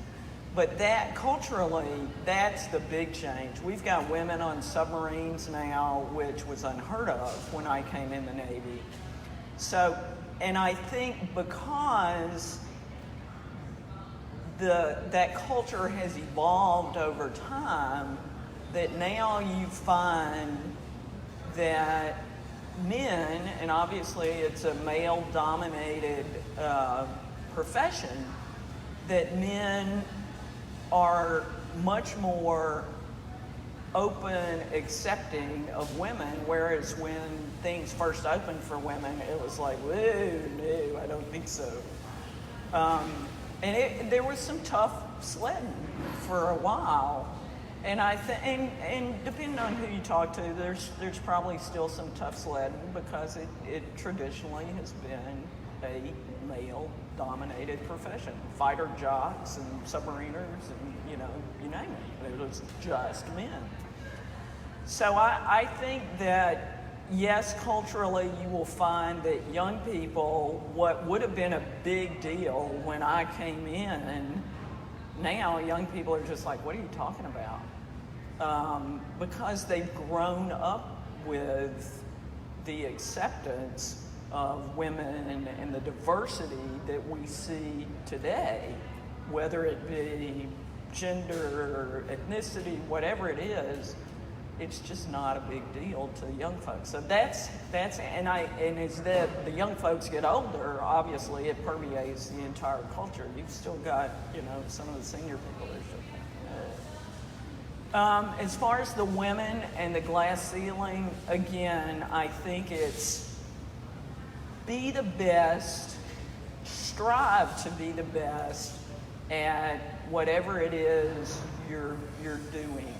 But that, culturally, that's the big change. We've got women on submarines now, which was unheard of when I came in the Navy. So, and I think because that culture has evolved over time, that now you find that men, and obviously it's a male-dominated profession, that men are much more open, accepting of women, whereas when things first opened for women, it was like, whoa, no, I don't think so. And there was some tough sledding for a while. And and depending on who you talk to, there's probably still some tough sledding because it traditionally has been a male-dominated profession. Fighter jocks and submariners and, you name it. It was just men. So I think that, yes, culturally you will find that young people, what would have been a big deal when I came in, now young people are just like, what are you talking about? Because they've grown up with the acceptance of women and the diversity that we see today, whether it be gender, ethnicity, whatever it is. It's just not a big deal to young folks. So that's and as the young folks get older, obviously it permeates the entire culture. You've still got, some of the senior people that are still. As far as the women and the glass ceiling, again, I think it's be the best, strive to be the best at whatever it is you're doing.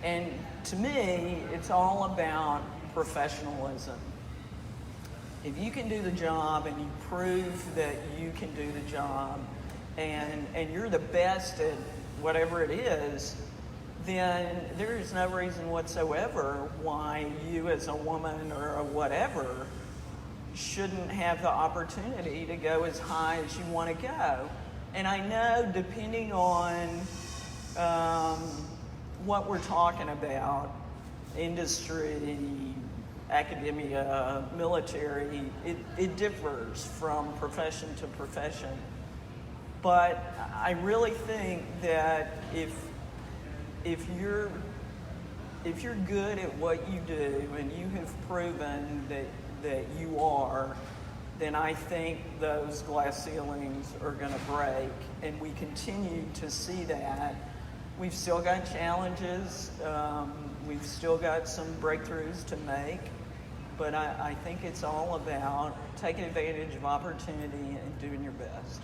And to me, it's all about professionalism. If you can do the job and you prove that you can do the job and you're the best at whatever it is, then there is no reason whatsoever why you as a woman or a whatever shouldn't have the opportunity to go as high as you want to go. And I know depending on what we're talking about, industry, academia, military, it differs from profession to profession. But I really think that if you're good at what you do and you have proven that you are, then I think those glass ceilings are going to break, and we continue to see that. We've still got challenges. We've still got some breakthroughs to make, but I think it's all about taking advantage of opportunity and doing your best.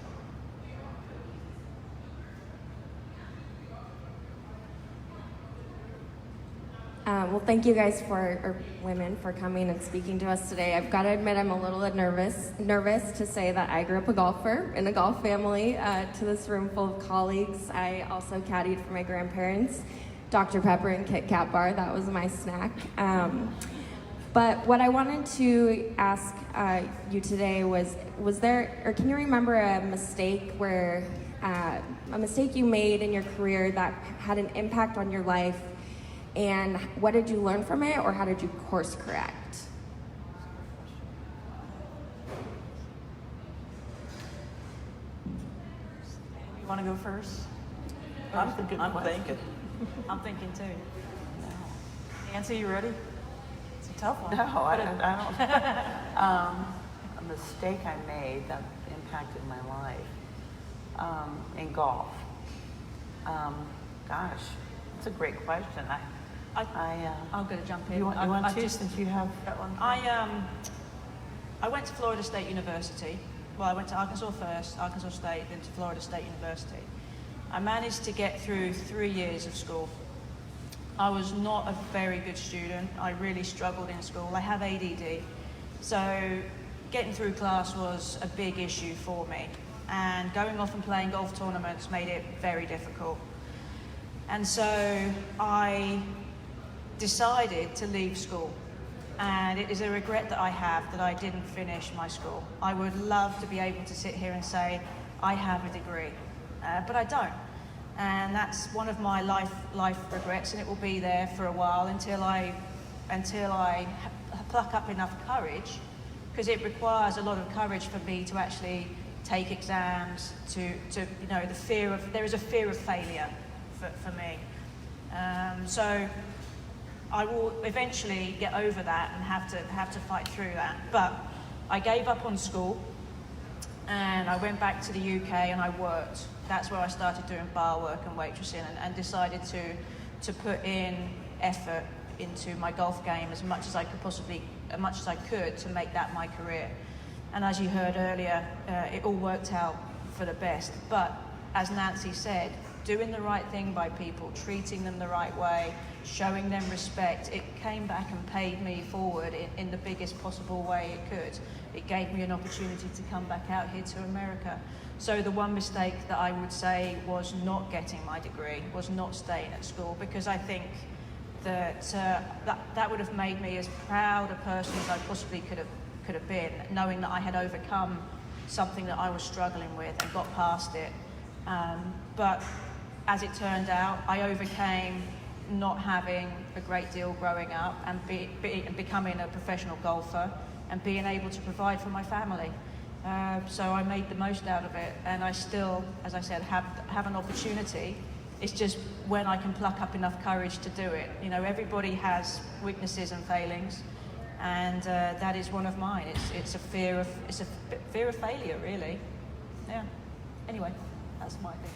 Well, thank you guys or women for coming and speaking to us today. I've got to admit I'm a little nervous to say that I grew up a golfer in a golf family to this room full of colleagues. I also caddied for my grandparents, Dr. Pepper and Kit Kat bar. That was my snack. But what I wanted to ask you today was there, or can you remember a mistake you made in your career that had an impact on your life? And what did you learn from it, or how did you course correct? You want to go first? I'm thinking. I'm thinking too. Nancy, you ready? It's a tough one. No, I don't. A mistake I made that impacted my life in golf. Gosh, that's a great question. I'm going to jump in. You want to, since you have that one? I went to Florida State University. Well, I went to Arkansas first, Arkansas State, then to Florida State University. I managed to get through 3 years of school. I was not a very good student. I really struggled in school. I have ADD. So getting through class was a big issue for me. And going off and playing golf tournaments made it very difficult. And so I decided to leave school. And it is a regret that I have that I didn't finish my school. I would love to be able to sit here and say, I have a degree, but I don't. And that's one of my life regrets, and it will be there for a while until I pluck up enough courage, because it requires a lot of courage for me to actually take exams, to there is a fear of failure for me. So I will eventually get over that and have to fight through that. But I gave up on school and I went back to the UK and I worked. That's where I started doing bar work and waitressing, and decided to put in effort into my golf game as much as I could to make that my career. And as you heard earlier, it all worked out for the best. But as Nancy said, doing the right thing by people, treating them the right way, showing them respect, it came back and paid me forward in the biggest possible way it could. It gave me an opportunity to come back out here to America. So the one mistake that I would say was not getting my degree, was not staying at school, because I think that that would have made me as proud a person as I possibly could have been, knowing that I had overcome something that I was struggling with and got past it. But as it turned out, I overcame not having a great deal growing up and becoming a professional golfer and being able to provide for my family. So I made the most out of it, and I still, as I said, have an opportunity. It's just when I can pluck up enough courage to do it. You know, everybody has weaknesses and failings, and that is one of mine. It's a fear of failure, really. Yeah. Anyway, that's my thing.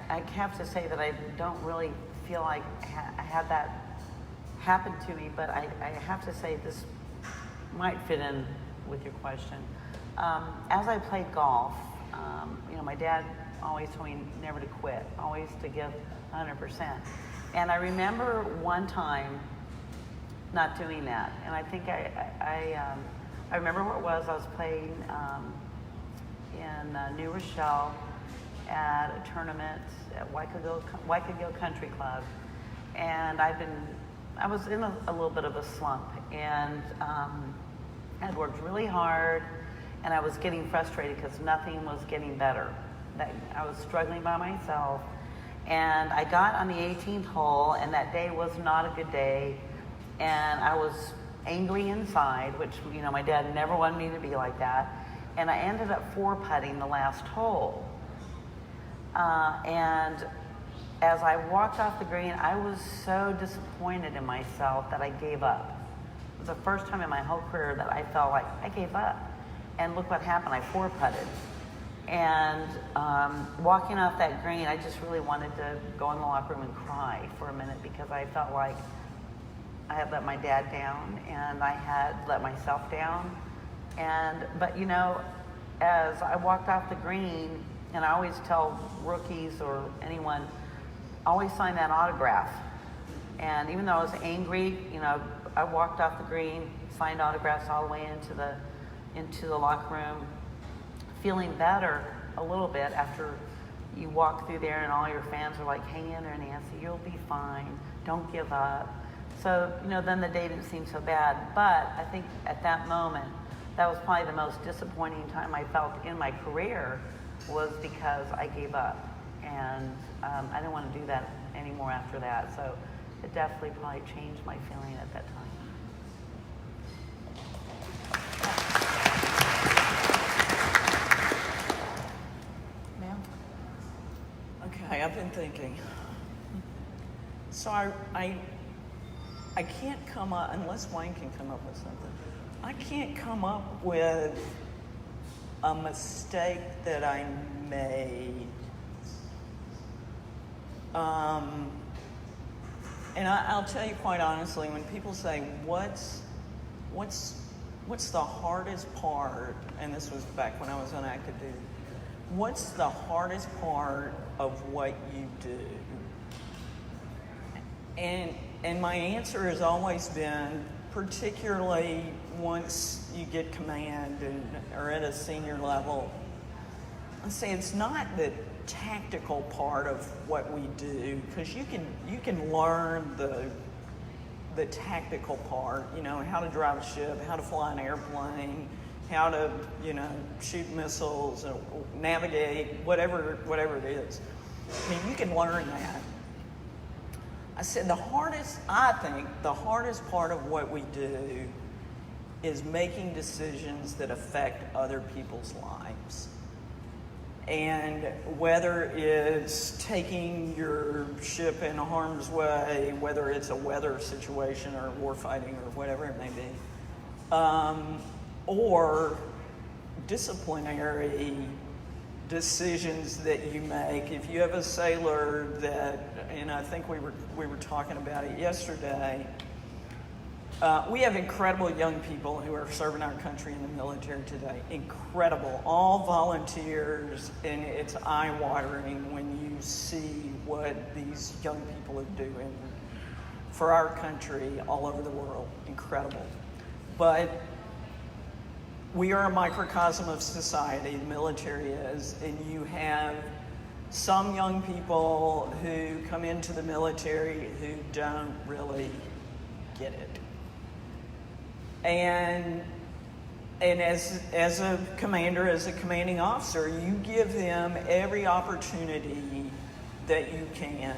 I have to say that I don't really feel like I had that happen to me, but I have to say this might fit in with your question. As I played golf, my dad always told me never to quit, always to give 100%. And I remember one time not doing that, and I think I remember what it was. I was playing in New Rochelle at a tournament at Waikagill Country Club, and I was in a little bit of a slump, and I'd worked really hard, and I was getting frustrated because nothing was getting better. that I was struggling by myself. And I got on the 18th hole, and that day was not a good day. And I was angry inside, which, you know, my dad never wanted me to be like that. And I ended up 4-putting the last hole. And as I walked off the green, I was so disappointed in myself that I gave up. It was the first time in my whole career that I felt like I gave up. And look what happened, I 4-putted. And walking off that green, I just really wanted to go in the locker room and cry for a minute, because I felt like I had let my dad down and I had let myself down. But you know, as I walked off the green, and I always tell rookies or anyone, always sign that autograph. And even though I was angry, you know, I walked off the green, signed autographs all the way into the locker room, feeling better a little bit after you walk through there and all your fans are like, hang in there, Nancy, you'll be fine, don't give up. So, you know, then the day didn't seem so bad. But I think at that moment, that was probably the most disappointing time I felt in my career, was because I gave up. And I didn't want to do that anymore after that. So it definitely probably changed my feeling at that time. Ma'am? Okay, I've been thinking. So I can't come up, unless Wayne can come up with something, I can't come up with a mistake that I made. And I'll tell you quite honestly, when people say, what's the hardest part, and this was back when I was on active duty, what's the hardest part of what you do? And my answer has always been, particularly once you get command or at a senior level, I say it's not the tactical part of what we do, because you can learn the tactical part, you know, how to drive a ship, how to fly an airplane, how to, you know, shoot missiles, or navigate, whatever it is. I mean, you can learn that. I said I think the hardest part of what we do is making decisions that affect other people's lives. And whether it's taking your ship in harm's way, whether it's a weather situation or war fighting or whatever it may be, or disciplinary decisions that you make. If you have a sailor that, and I think we were talking about it yesterday, we have incredible young people who are serving our country in the military today. Incredible, all volunteers, and it's eye-watering when you see what these young people are doing for our country all over the world. Incredible. But we are a microcosm of society, the military is, and you have some young people who come into the military who don't really get it. And as a commander, as a commanding officer, you give them every opportunity that you can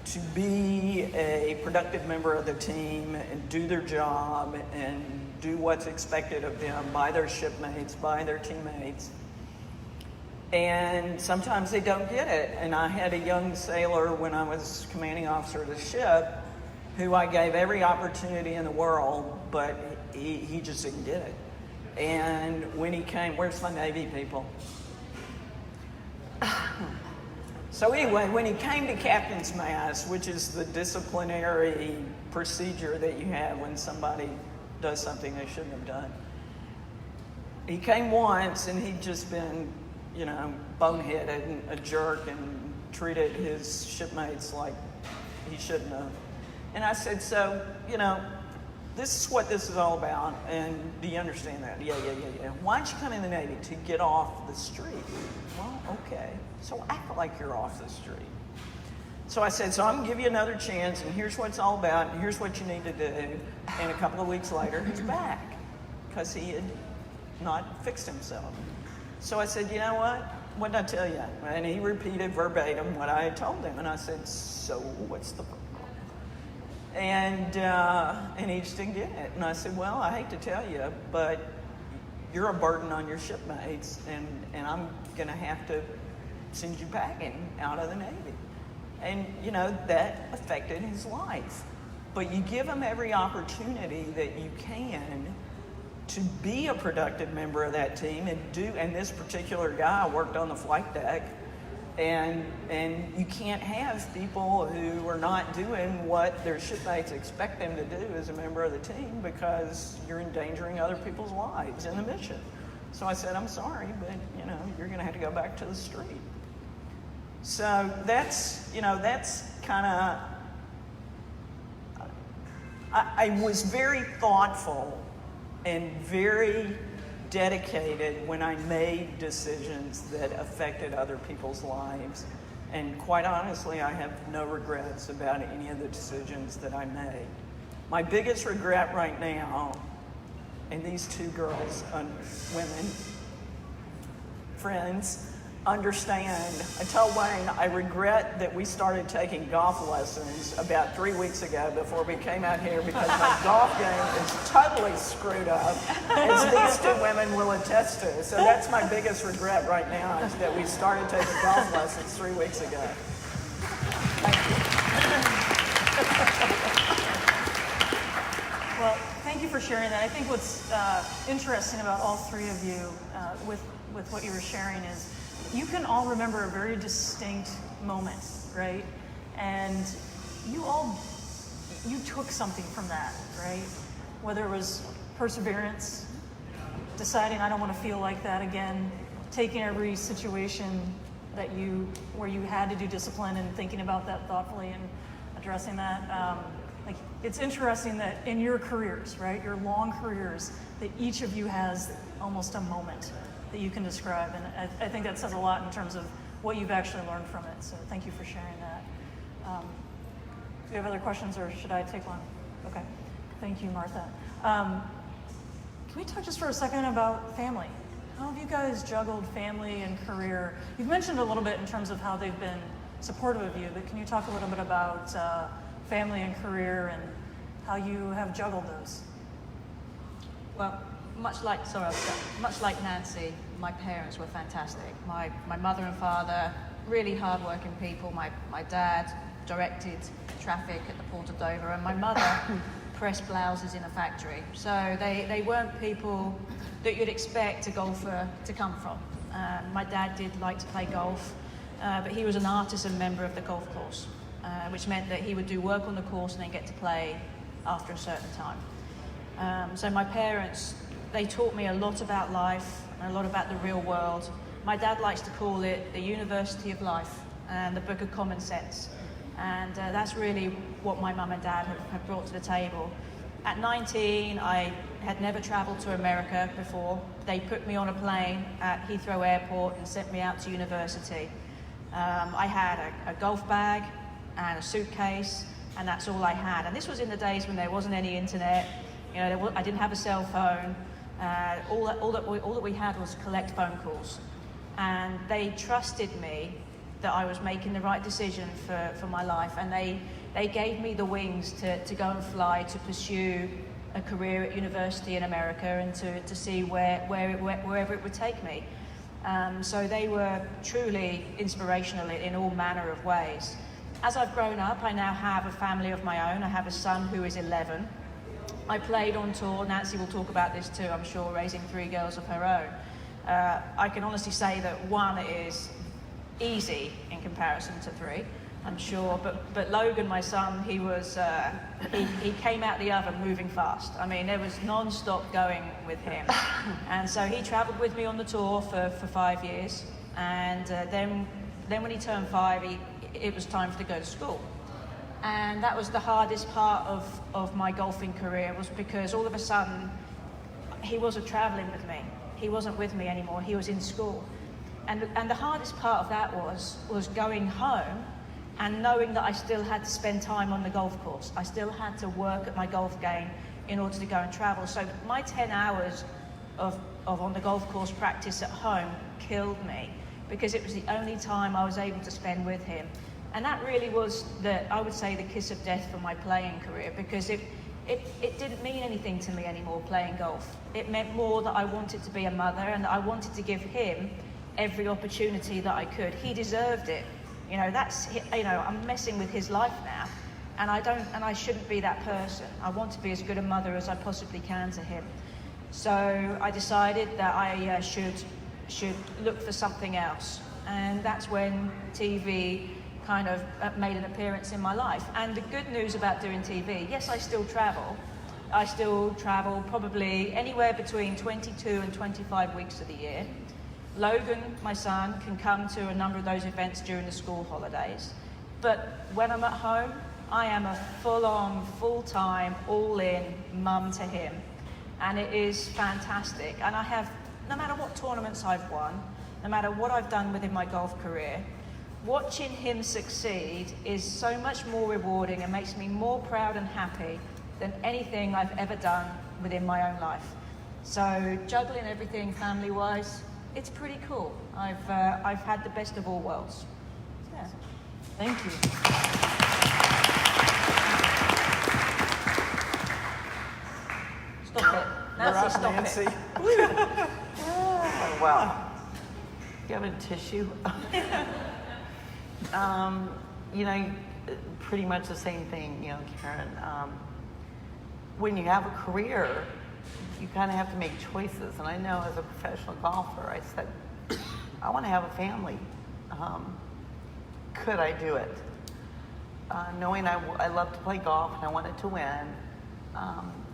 to be a productive member of the team and do their job and do what's expected of them by their shipmates, by their teammates. And sometimes they don't get it. And I had a young sailor when I was commanding officer of the ship who I gave every opportunity in the world, but he just didn't get it. And when he came, where's my Navy people? So anyway, when he came to Captain's Mast, which is the disciplinary procedure that you have when somebody does something they shouldn't have done, he came once and he'd just been, you know, boneheaded and a jerk and treated his shipmates like he shouldn't have. And I said, so, you know, this is what this is all about, and do you understand that? Yeah. Why don't you come in the Navy? To get off the street. Well, okay. So act like you're off the street. So I said, so I'm going to give you another chance, and here's what it's all about, and here's what you need to do. And a couple of weeks later, he's back, because he had not fixed himself. So I said, you know what? what did I tell you? And he repeated verbatim what I had told him. And I said, so what's the problem? And he just didn't get it. And I said, well, I hate to tell you, but you're a burden on your shipmates, and I'm going to have to send you packing out of the Navy. And, you know, that affected his life. But you give him every opportunity that you can to be a productive member of that team and this particular guy worked on the flight deck, and you can't have people who are not doing what their shipmates expect them to do as a member of the team, because you're endangering other people's lives in the mission. So I said, I'm sorry, but you know, you're going to have to go back to the street. So that's kind of, I was very thoughtful and very dedicated when I made decisions that affected other people's lives. And quite honestly, I have no regrets about any of the decisions that I made. My biggest regret right now, and these two girls, women, friends, understand. I tell Wayne, I regret that we started taking golf lessons about 3 weeks ago before we came out here, because my golf game is totally screwed up, as these two women will attest to. So that's my biggest regret right now, is that we started taking golf lessons 3 weeks ago. Thank you. Well, thank you for sharing that. I think what's interesting about all three of you with what you were sharing is you can all remember a very distinct moment, right? And you took something from that, right? Whether it was perseverance, deciding I don't want to feel like that again, taking every situation where you had to do discipline and thinking about that thoughtfully and addressing that. Like, it's interesting that in your careers, right, your long careers, that each of you has almost a moment that you can describe, and I think that says a lot in terms of what you've actually learned from it, so thank you for sharing that. Do you have other questions, or should I take one? Okay, thank you, Martha. Can we talk just for a second about family? How have you guys juggled family and career? You've mentioned a little bit in terms of how they've been supportive of you, but can you talk a little bit about family and career and how you have juggled those? Well, much like Nancy, my parents were fantastic. My mother and father, really hardworking people. My dad directed traffic at the Port of Dover, and my mother pressed blouses in a factory. So they weren't people that you'd expect a golfer to come from. My dad did like to play golf, but he was an artisan member of the golf course, which meant that he would do work on the course and then get to play after a certain time. So my parents, they taught me a lot about life and a lot about the real world. My dad likes to call it the University of Life and the Book of Common Sense. And that's really what my mum and dad have brought to the table. At 19, I had never traveled to America before. They put me on a plane at Heathrow Airport and sent me out to university. I had a golf bag and a suitcase, and that's all I had. And this was in the days when there wasn't any internet. You know, I didn't have a cell phone. All that we had was collect phone calls. And they trusted me that I was making the right decision for my life, and they gave me the wings to go and fly, to pursue a career at university in America, and to see wherever it would take me. So they were truly inspirational in all manner of ways. As I've grown up, I now have a family of my own. I have a son who is 11. I played on tour. Nancy will talk about this too, I'm sure, raising 3 girls of her own. I can honestly say that 1 is easy in comparison to 3, I'm sure. But Logan, my son, he came out the oven moving fast. I mean, there was non-stop going with him. And so he traveled with me on the tour for 5 years. And then when he turned 5, it was time to go to school. And that was the hardest part of my golfing career, was because all of a sudden he wasn't traveling with me. He wasn't with me anymore. He was in school. And the hardest part of that was going home and knowing that I still had to spend time on the golf course. I still had to work at my golf game in order to go and travel. So my 10 hours of on the golf course practice at home killed me, because it was the only time I was able to spend with him. And that really was, I would say, the kiss of death for my playing career, because it didn't mean anything to me anymore playing golf. It meant more that I wanted to be a mother and that I wanted to give him every opportunity that I could. He deserved it. You know, I'm messing with his life now, and I shouldn't be that person. I want to be as good a mother as I possibly can to him. So I decided that I should look for something else, and that's when TV kind of made an appearance in my life. And the good news about doing TV, yes, I still travel. I still travel probably anywhere between 22 and 25 weeks of the year. Logan, my son, can come to a number of those events during the school holidays. But when I'm at home, I am a full-on, full-time, all-in mum to him. And it is fantastic. And I have, no matter what tournaments I've won, no matter what I've done within my golf career, watching him succeed is so much more rewarding and makes me more proud and happy than anything I've ever done within my own life. So juggling everything family-wise, it's pretty cool. I've had the best of all worlds. Yeah. Thank you. Stop it. Nancy, stop Nancy. it. Oh, wow. Do you have a tissue? You know, pretty much the same thing, you know, Karen. When you have a career, you kind of have to make choices. And I know as a professional golfer, I said, I want to have a family. Could I do it? Knowing I love to play golf and I wanted to win,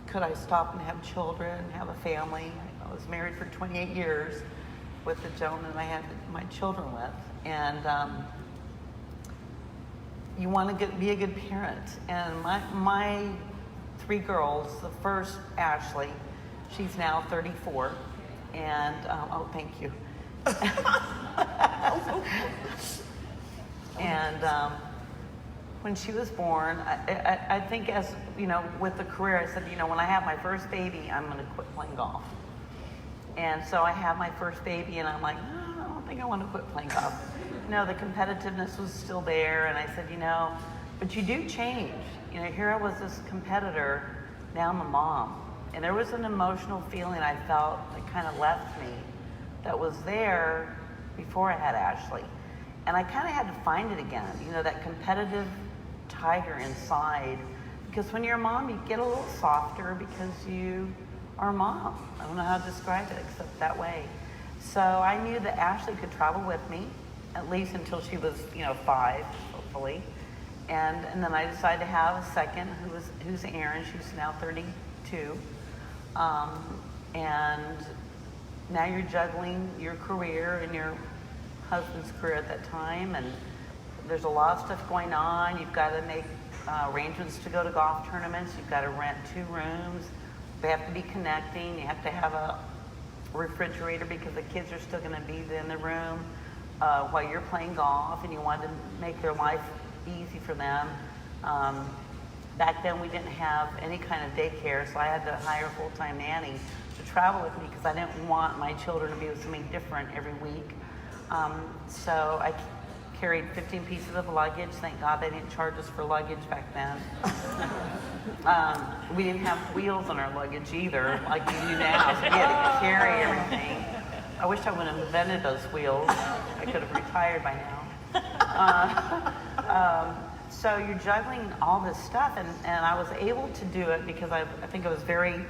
could I stop and have children, have a family? I was married for 28 years with the gentleman I had my children with. And you want to be a good parent. And my three girls, the first, Ashley, she's now 34. And, oh, thank you. And when she was born, I think as, you know, with the career, I said, you know, when I have my first baby, I'm going to quit playing golf. And so I have my first baby, and I'm like, oh, I don't think I want to quit playing golf. You know, the competitiveness was still there, and I said, you know, but you do change. You know, here I was this competitor, now I'm a mom. And there was an emotional feeling I felt that kind of left me that was there before I had Ashley. And I kind of had to find it again, you know, that competitive tiger inside. Because when you're a mom, you get a little softer because you are a mom. I don't know how to describe it except that way. So I knew that Ashley could travel with me, at least until she was, you know, 5, hopefully. And then I decided to have a second, who's Erin. She's now 32. And now you're juggling your career and your husband's career at that time, and there's a lot of stuff going on. You've got to make arrangements to go to golf tournaments. You've got to rent 2 rooms. They have to be connecting. You have to have a refrigerator because the kids are still going to be in the room while you're playing golf, and you want to make their life easy for them. Back then we didn't have any kind of daycare, so I had to hire a full-time nanny to travel with me because I didn't want my children to be with something different every week. So I carried 15 pieces of luggage. Thank God they didn't charge us for luggage back then. We didn't have wheels on our luggage either, like we do now, so we had to carry everything. I wish I would have invented those wheels. I could have retired by now. So you're juggling all this stuff, and I was able to do it because I think I was very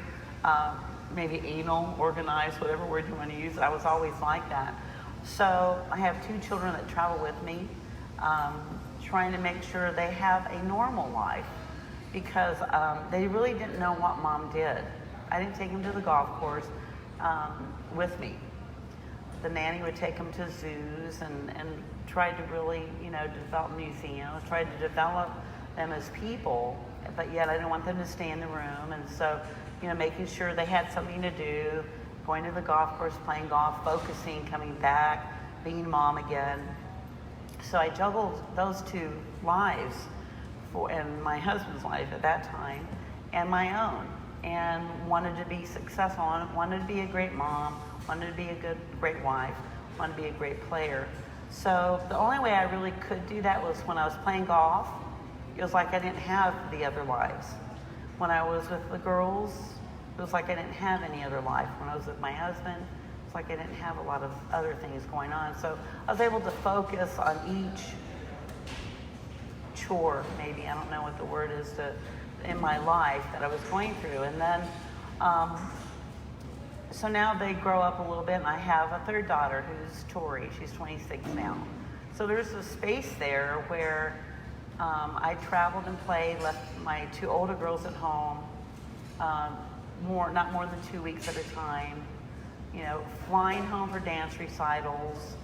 maybe anal, organized, whatever word you want to use. I was always like that. So I have 2 children that travel with me, trying to make sure they have a normal life because they really didn't know what mom did. I didn't take them to the golf course with me. The nanny would take them to zoos and tried to really, you know, develop museums, tried to develop them as people, but yet I didn't want them to stay in the room. And so, you know, making sure they had something to do, going to the golf course, playing golf, focusing, coming back, being mom again. So I juggled those 2 lives, and my husband's life at that time, and my own, and wanted to be successful, wanted to be a great mom, wanted to be a great wife, want to be a great player. So the only way I really could do that was when I was playing golf. It was like I didn't have the other lives. When I was with the girls, it was like I didn't have any other life. When I was with my husband, it's like I didn't have a lot of other things going on. So I was able to focus on each chore, maybe, I don't know what the word is, in my life that I was going through. And then, so now they grow up a little bit, and I have a third daughter who's Tori. She's 26 now. So there's a space there where I traveled and played, left my 2 older girls at home, not more than 2 weeks at a time, you know, flying home for dance recitals,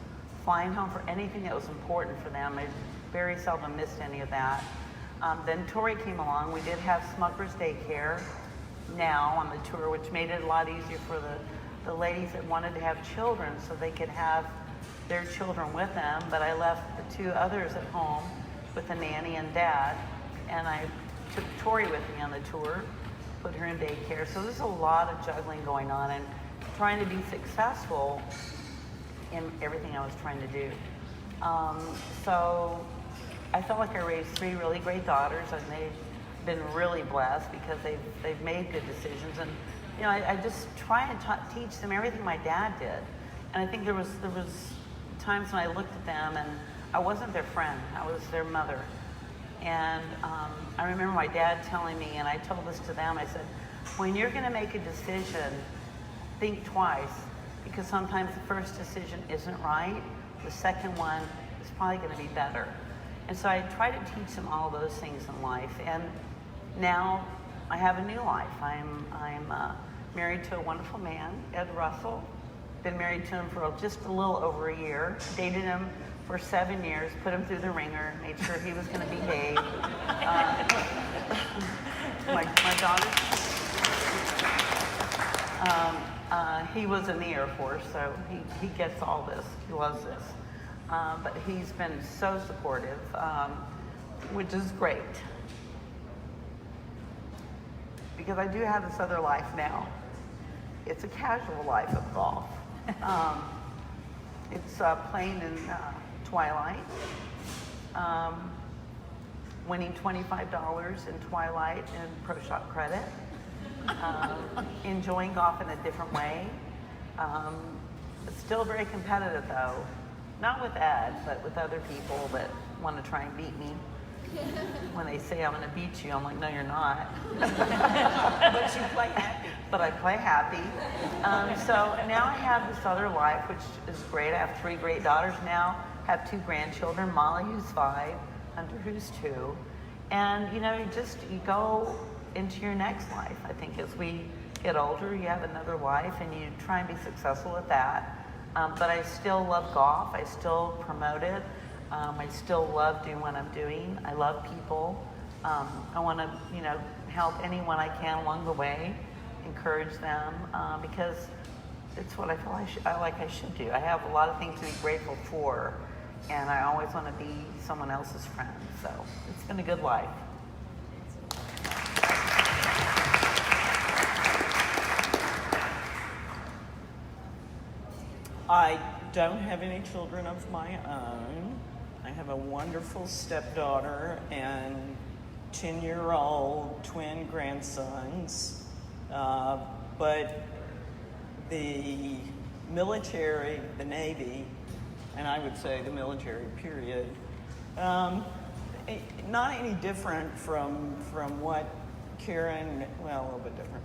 flying home for anything that was important for them. I very seldom missed any of that. Then Tori came along. We did have Smucker's Daycare now on the tour, which made it a lot easier for the ladies that wanted to have children so they could have their children with them. But I left the 2 others at home with a nanny and dad, and I took Tori with me on the tour, put her in daycare. So there's a lot of juggling going on and trying to be successful in everything I was trying to do. So I felt like I raised 3 really great daughters, and they've been really blessed because they've made good decisions. And you know, I just try and teach them everything my dad did. And I think there was times when I looked at them and I wasn't their friend, I was their mother. And I remember my dad telling me, and I told this to them, I said, when you're gonna make a decision, think twice, because sometimes the first decision isn't right, the second one is probably gonna be better. And so I try to teach them all those things in life. And now I have a new life. I'm married to a wonderful man, Ed Russell. Been married to him for just a little over a year. Dated him for 7 years, put him through the ringer, made sure he was gonna behave. My daughter, he was in the Air Force, so he gets all this, he loves this. But he's been so supportive, which is great. Because I do have this other life now. It's a casual life of golf. It's playing in Twilight, winning $25 in Twilight and Pro Shop credit, enjoying golf in a different way. It's still very competitive though. Not with Ed, but with other people that want to try and beat me. When they say I'm going to beat you, I'm like, no, you're not. But you play happy. But I play happy. So now I have this other life, which is great. I have 3 great daughters now. I have 2 grandchildren, Molly, who's 5, Hunter, who's 2. And, you know, you go into your next life. I think as we get older, you have another life, and you try and be successful at that. But I still love golf. I still promote it. I still love doing what I'm doing. I love people. I want to, you know, help anyone I can along the way, encourage them, because it's what I feel I should do. I have a lot of things to be grateful for, and I always want to be someone else's friend. So it's been a good life. I don't have any children of my own. I have a wonderful stepdaughter and 10-year-old twin grandsons. But the military, the Navy, and I would say the military period, not any different from what Karen, well, a little bit different.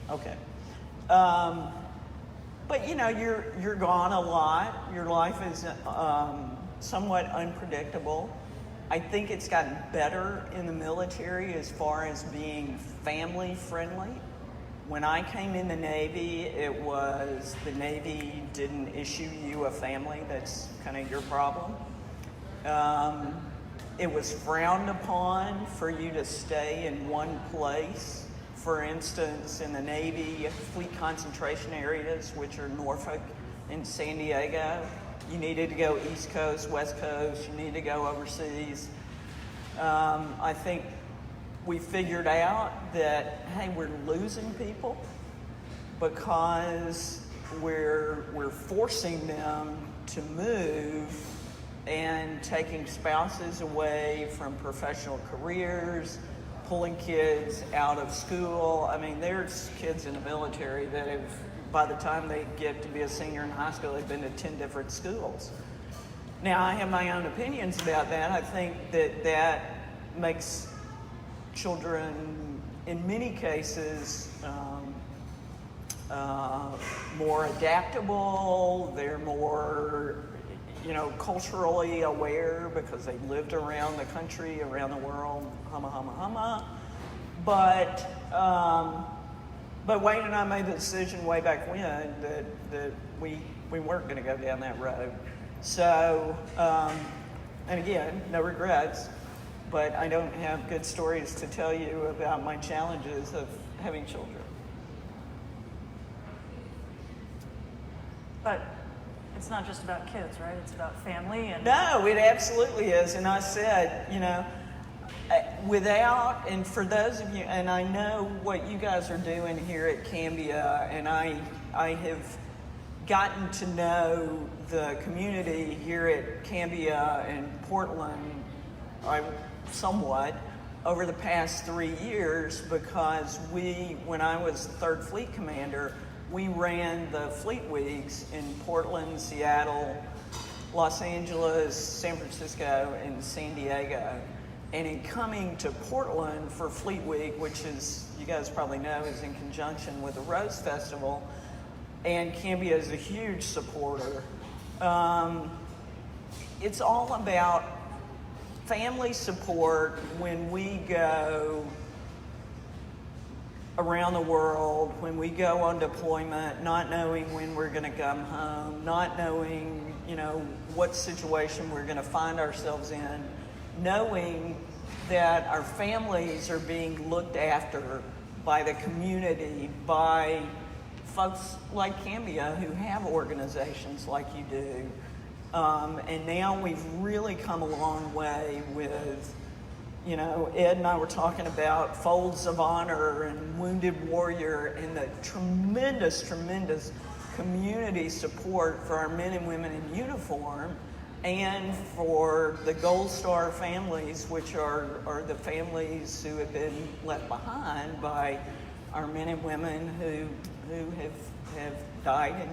Okay. But you know, you're gone a lot. Your life is somewhat unpredictable. I think it's gotten better in the military as far as being family friendly. When I came in the Navy, it was the Navy didn't issue you a family. That's kind of your problem. It was frowned upon for you to stay in one place. For instance, in the Navy, fleet concentration areas, which are Norfolk and San Diego, you needed to go East Coast, West Coast, you need to go overseas. I think we figured out that, hey, we're losing people because where we're forcing them to move and taking spouses away from professional careers, pulling kids out of school. I mean, there's kids in the military that have, by the time they get to be a senior in high school, they've been to 10 different schools. Now, I have my own opinions about that. I think that that makes children, in many cases, more adaptable. They're more, culturally aware because they've lived around the country, around the world, But Wayne and I made the decision way back when that we weren't going to go down that road. So, and again, no regrets, but I don't have good stories to tell you about my challenges of having children. But it's not just about kids, right? It's about family and... No, it absolutely is. And I said, without, and for those of you, and I know what you guys are doing here at Cambia, and I have gotten to know the community here at Cambia and Portland somewhat over the past 3 years because when I was the 3rd Fleet Commander, we ran the Fleet Weeks in Portland, Seattle, Los Angeles, San Francisco, and San Diego. And in coming to Portland for Fleet Week, which is, you guys probably know, is in conjunction with the Rose Festival, and Cambia is a huge supporter. It's all about family support when we go around the world, when we go on deployment, not knowing when we're going to come home, not knowing, what situation we're going to find ourselves in, knowing that our families are being looked after by the community, by folks like Cambia who have organizations like you do. And now we've really come a long way with, Ed and I were talking about Folds of Honor and Wounded Warrior and the tremendous, tremendous community support for our men and women in uniform and for the Gold Star families, which are the families who have been left behind by our men and women who have died in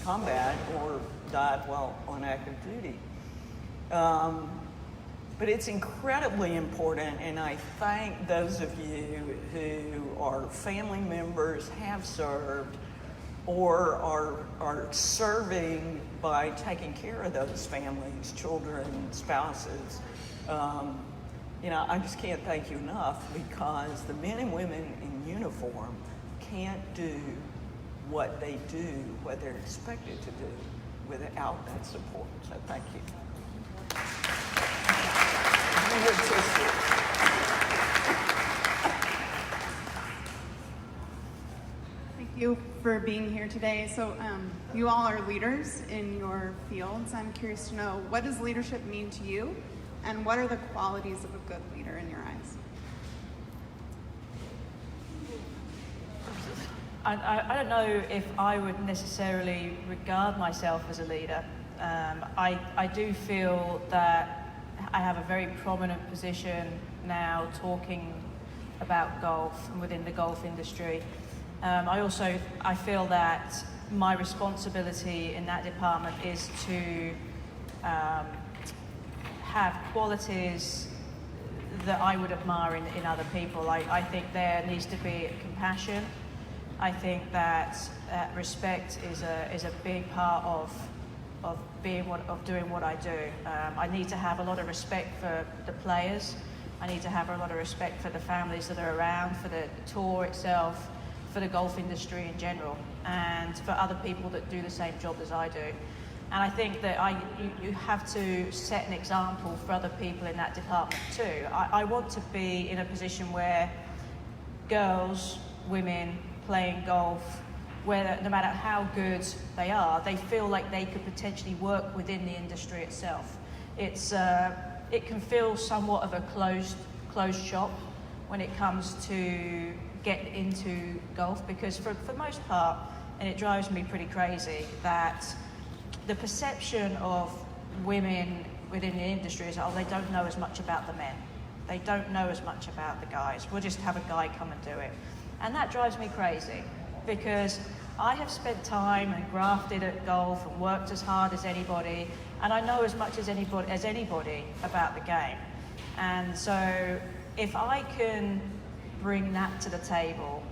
combat or died while on active duty. But it's incredibly important, and I thank those of you who are family members, have served, or are serving by taking care of those families, children, spouses. I just can't thank you enough because the men and women in uniform can't do what they do, what they're expected to do without that support. So thank you. Thank you for being here today. So you all are leaders in your fields. I'm curious to know, what does leadership mean to you? And what are the qualities of a good leader in your eyes? I don't know if I would necessarily regard myself as a leader. I do feel that I have a very prominent position now talking about golf and within the golf industry. I feel that my responsibility in that department is to have qualities that I would admire in other people. I think there needs to be compassion. I think that respect is a big part of doing what I do. I need to have a lot of respect for the players. I need to have a lot of respect for the families that are around, for the tour itself, for the golf industry in general, and for other people that do the same job as I do. And I think that you have to set an example for other people in that department too. I want to be in a position where girls, women playing golf, where no matter how good they are, they feel like they could potentially work within the industry itself. It can feel somewhat of a closed shop when it comes to get into golf, because for the most part, and it drives me pretty crazy that the perception of women within the industry is, oh, they don't know as much about the men. They don't know as much about the guys. We'll just have a guy come and do it. And that drives me crazy, because I have spent time and grafted at golf and worked as hard as anybody, and I know as much as anybody about the game. And so if I can bring that to the table,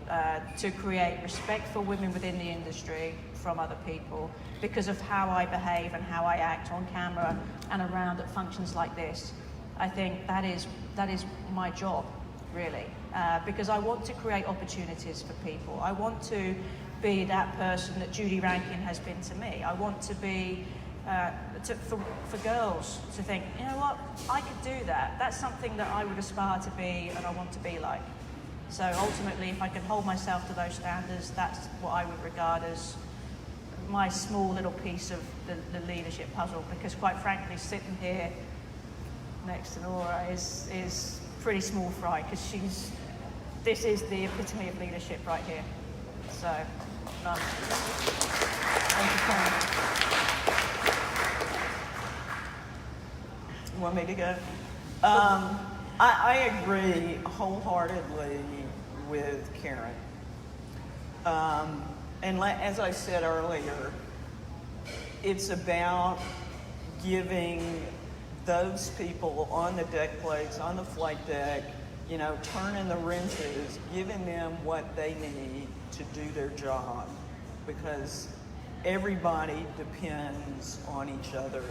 to create respect for women within the industry from other people because of how I behave and how I act on camera and around at functions like this, I think that is my job, really, because I want to create opportunities for people. I want to be that person that Judy Rankin has been to me. I want to be, for girls to think, you know what, I could do that. That's something that I would aspire to be and I want to be like. So ultimately, if I can hold myself to those standards, that's what I would regard as my small little piece of the leadership puzzle, because quite frankly, sitting here next to Nora is pretty small fry, because this is the epitome of leadership right here. So, none. Thank you, Karen. You want me to go? I agree wholeheartedly with Karen. And as I said earlier, it's about giving those people on the deck plates, on the flight deck, turning the wrenches, giving them what they need to do their job, because everybody depends on each other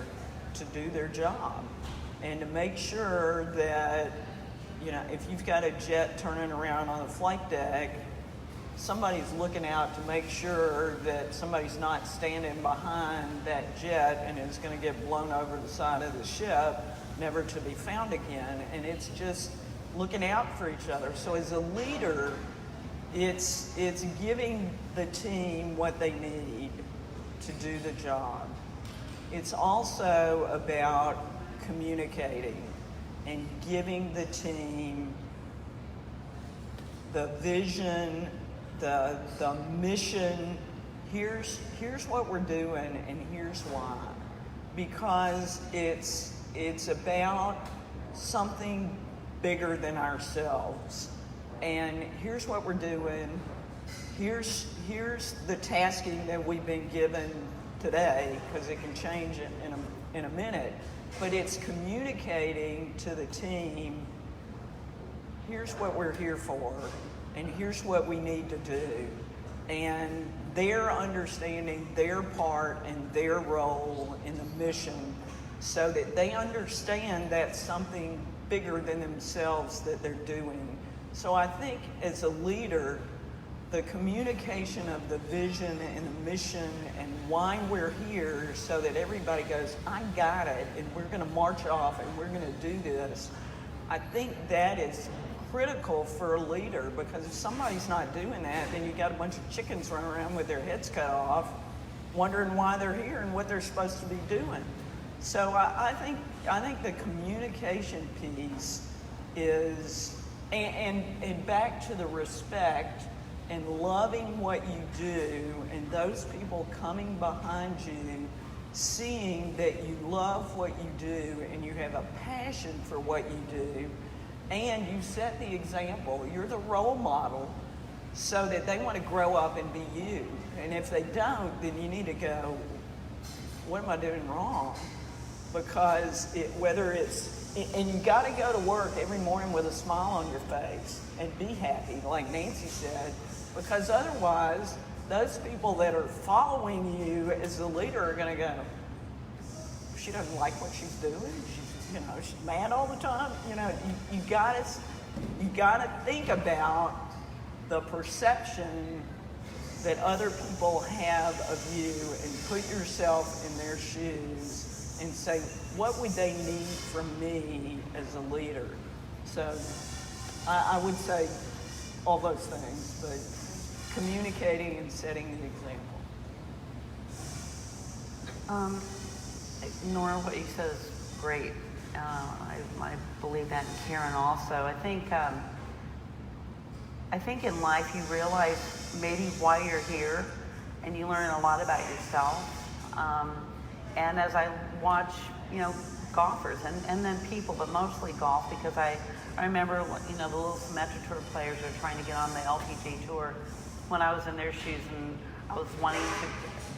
to do their job. And to make sure that, if you've got a jet turning around on the flight deck, somebody's looking out to make sure that somebody's not standing behind that jet and is going to get blown over the side of the ship, never to be found again. And it's just looking out for each other. So as a leader, it's giving the team what they need to do the job. It's also about communicating and giving the team the vision, the mission. Here's what we're doing, and here's why. Because it's about something bigger than ourselves. And here's what we're doing. Here's the tasking that we've been given today, because it can change in a minute. But it's communicating to the team, here's what we're here for, and here's what we need to do. And they're understanding their part and their role in the mission, so that they understand that's something bigger than themselves that they're doing. So I think as a leader, the communication of the vision and the mission and why we're here, so that everybody goes, I got it, and we're going to march off and we're going to do this. I think that is critical for a leader, because if somebody's not doing that, then you got a bunch of chickens running around with their heads cut off, wondering why they're here and what they're supposed to be doing. So I think the communication piece is, and back to the respect and loving what you do, and those people coming behind you, seeing that you love what you do and you have a passion for what you do, and you set the example. You're the role model, so that they want to grow up and be you. And if they don't, then you need to go, what am I doing wrong? Because and you got to go to work every morning with a smile on your face and be happy, like Nancy said, because otherwise, those people that are following you as the leader are going to go, she doesn't like what she's doing. She's mad all the time. You got to think about the perception that other people have of you, and put yourself in their shoes and say, what would they need from me as a leader? So I would say all those things, but communicating and setting the example. Nora, what you said is great. I believe that in Karen also. I think in life you realize maybe why you're here, and you learn a lot about yourself. And as I watch, golfers and then people, but mostly golf, because I remember, the little Symetra Tour players are trying to get on the LPGA Tour when I was in their shoes, and I was wanting to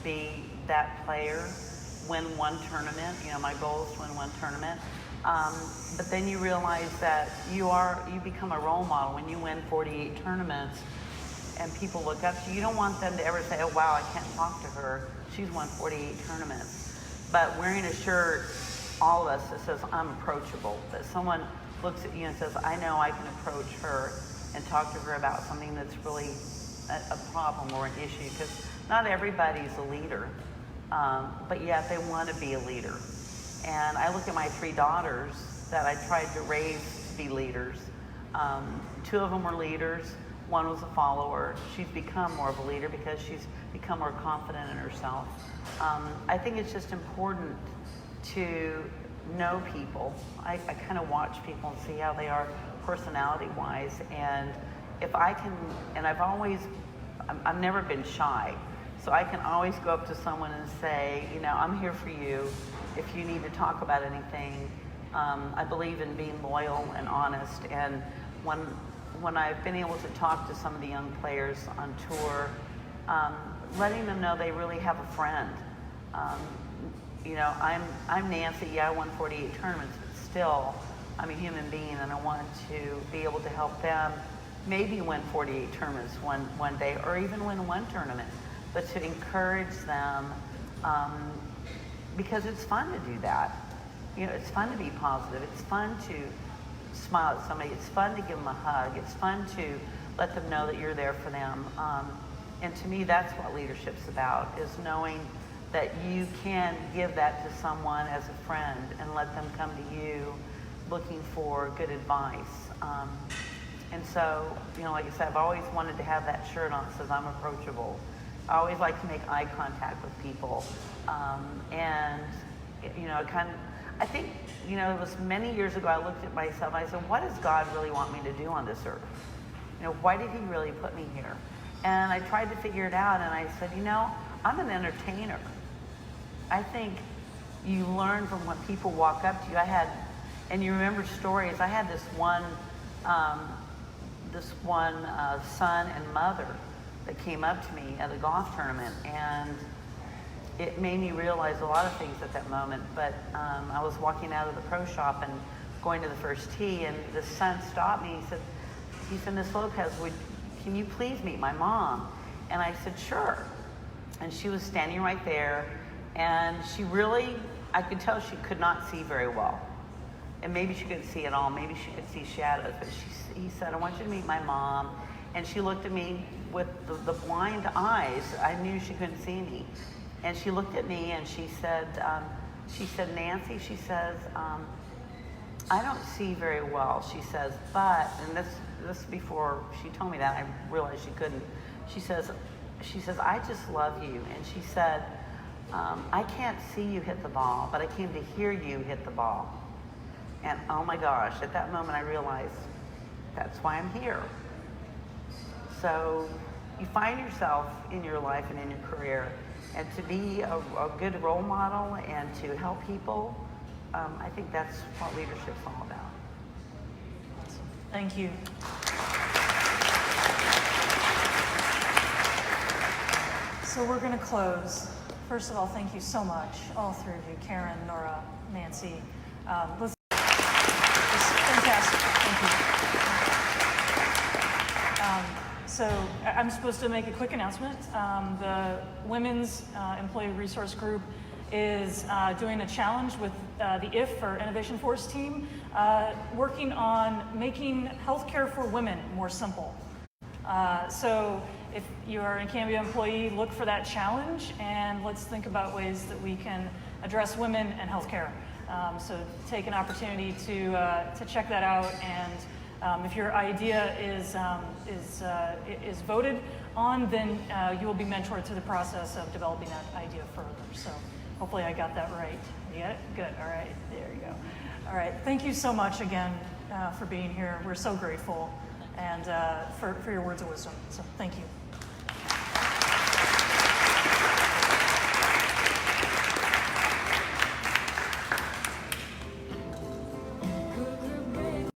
be that player, win one tournament. My goal is to win one tournament. But then you realize that you become a role model when you win 48 tournaments and people look up to you. You don't want them to ever say, oh wow, I can't talk to her, she's won 48 tournaments. But wearing a shirt, all of us, that says I'm approachable, that someone looks at you and says, I know I can approach her and talk to her about something that's really a problem or an issue, because not everybody's a leader, but yet they want to be a leader. And I look at my 3 daughters that I tried to raise to be leaders. 2 of them were leaders, 1 was a follower. She's become more of a leader because she's become more confident in herself. I think it's just important to know people. I kind of watch people and see how they are personality-wise, and if I can, and I've never been shy, so I can always go up to someone and say, I'm here for you if you need to talk about anything. I believe in being loyal and honest, and when I've been able to talk to some of the young players on tour, letting them know they really have a friend. I'm Nancy, I won 48 tournaments, but still, I'm a human being, and I want to be able to help them maybe win 48 tournaments one day, or even win one tournament, but to encourage them, because it's fun to do that. It's fun to be positive. It's fun to smile at somebody. It's fun to give them a hug. It's fun to let them know that you're there for them. And to me, that's what leadership's about, is knowing that you can give that to someone as a friend and let them come to you looking for good advice. And so, like I said, I've always wanted to have that shirt on that says I'm approachable. I always like to make eye contact with people. I think, it was many years ago, I looked at myself, I said, what does God really want me to do on this earth? Why did he really put me here? And I tried to figure it out, and I said, I'm an entertainer. I think you learn from when people walk up to you. And you remember stories. I had this one son and mother that came up to me at a golf tournament, and it made me realize a lot of things at that moment. But I was walking out of the pro shop and going to the first tee, and the son stopped me. He said, Miss Lopez, can you please meet my mom? And I said, sure. And she was standing right there, and I could tell she could not see very well. And maybe she couldn't see at all, maybe she could see shadows, but he said, I want you to meet my mom. And she looked at me with the blind eyes. I knew she couldn't see me. And she looked at me and she said, Nancy, she says, I don't see very well, she says, but, and this before she told me that, I realized she couldn't. She says, I just love you. And she said, I can't see you hit the ball, but I came to hear you hit the ball. And oh my gosh, at that moment I realized that's why I'm here. So you find yourself in your life and in your career, and to be a good role model and to help people, I think that's what leadership's all about. Thank you. So we're going to close. First of all, thank you so much, all 3 of you, Karen, Nora, Nancy. It's fantastic. Thank you. So I'm supposed to make a quick announcement. The Women's Employee Resource Group is doing a challenge with the IF, or Innovation Force team, working on making healthcare for women more simple. So if you are a Cambia employee, look for that challenge, and let's think about ways that we can address women and healthcare. So take an opportunity to check that out, and if your idea is voted on, then you will be mentored through the process of developing that idea further. So hopefully I got that right. You got it? Good. All right. There you go. All right. Thank you so much again for being here. We're so grateful, and for your words of wisdom. So thank you.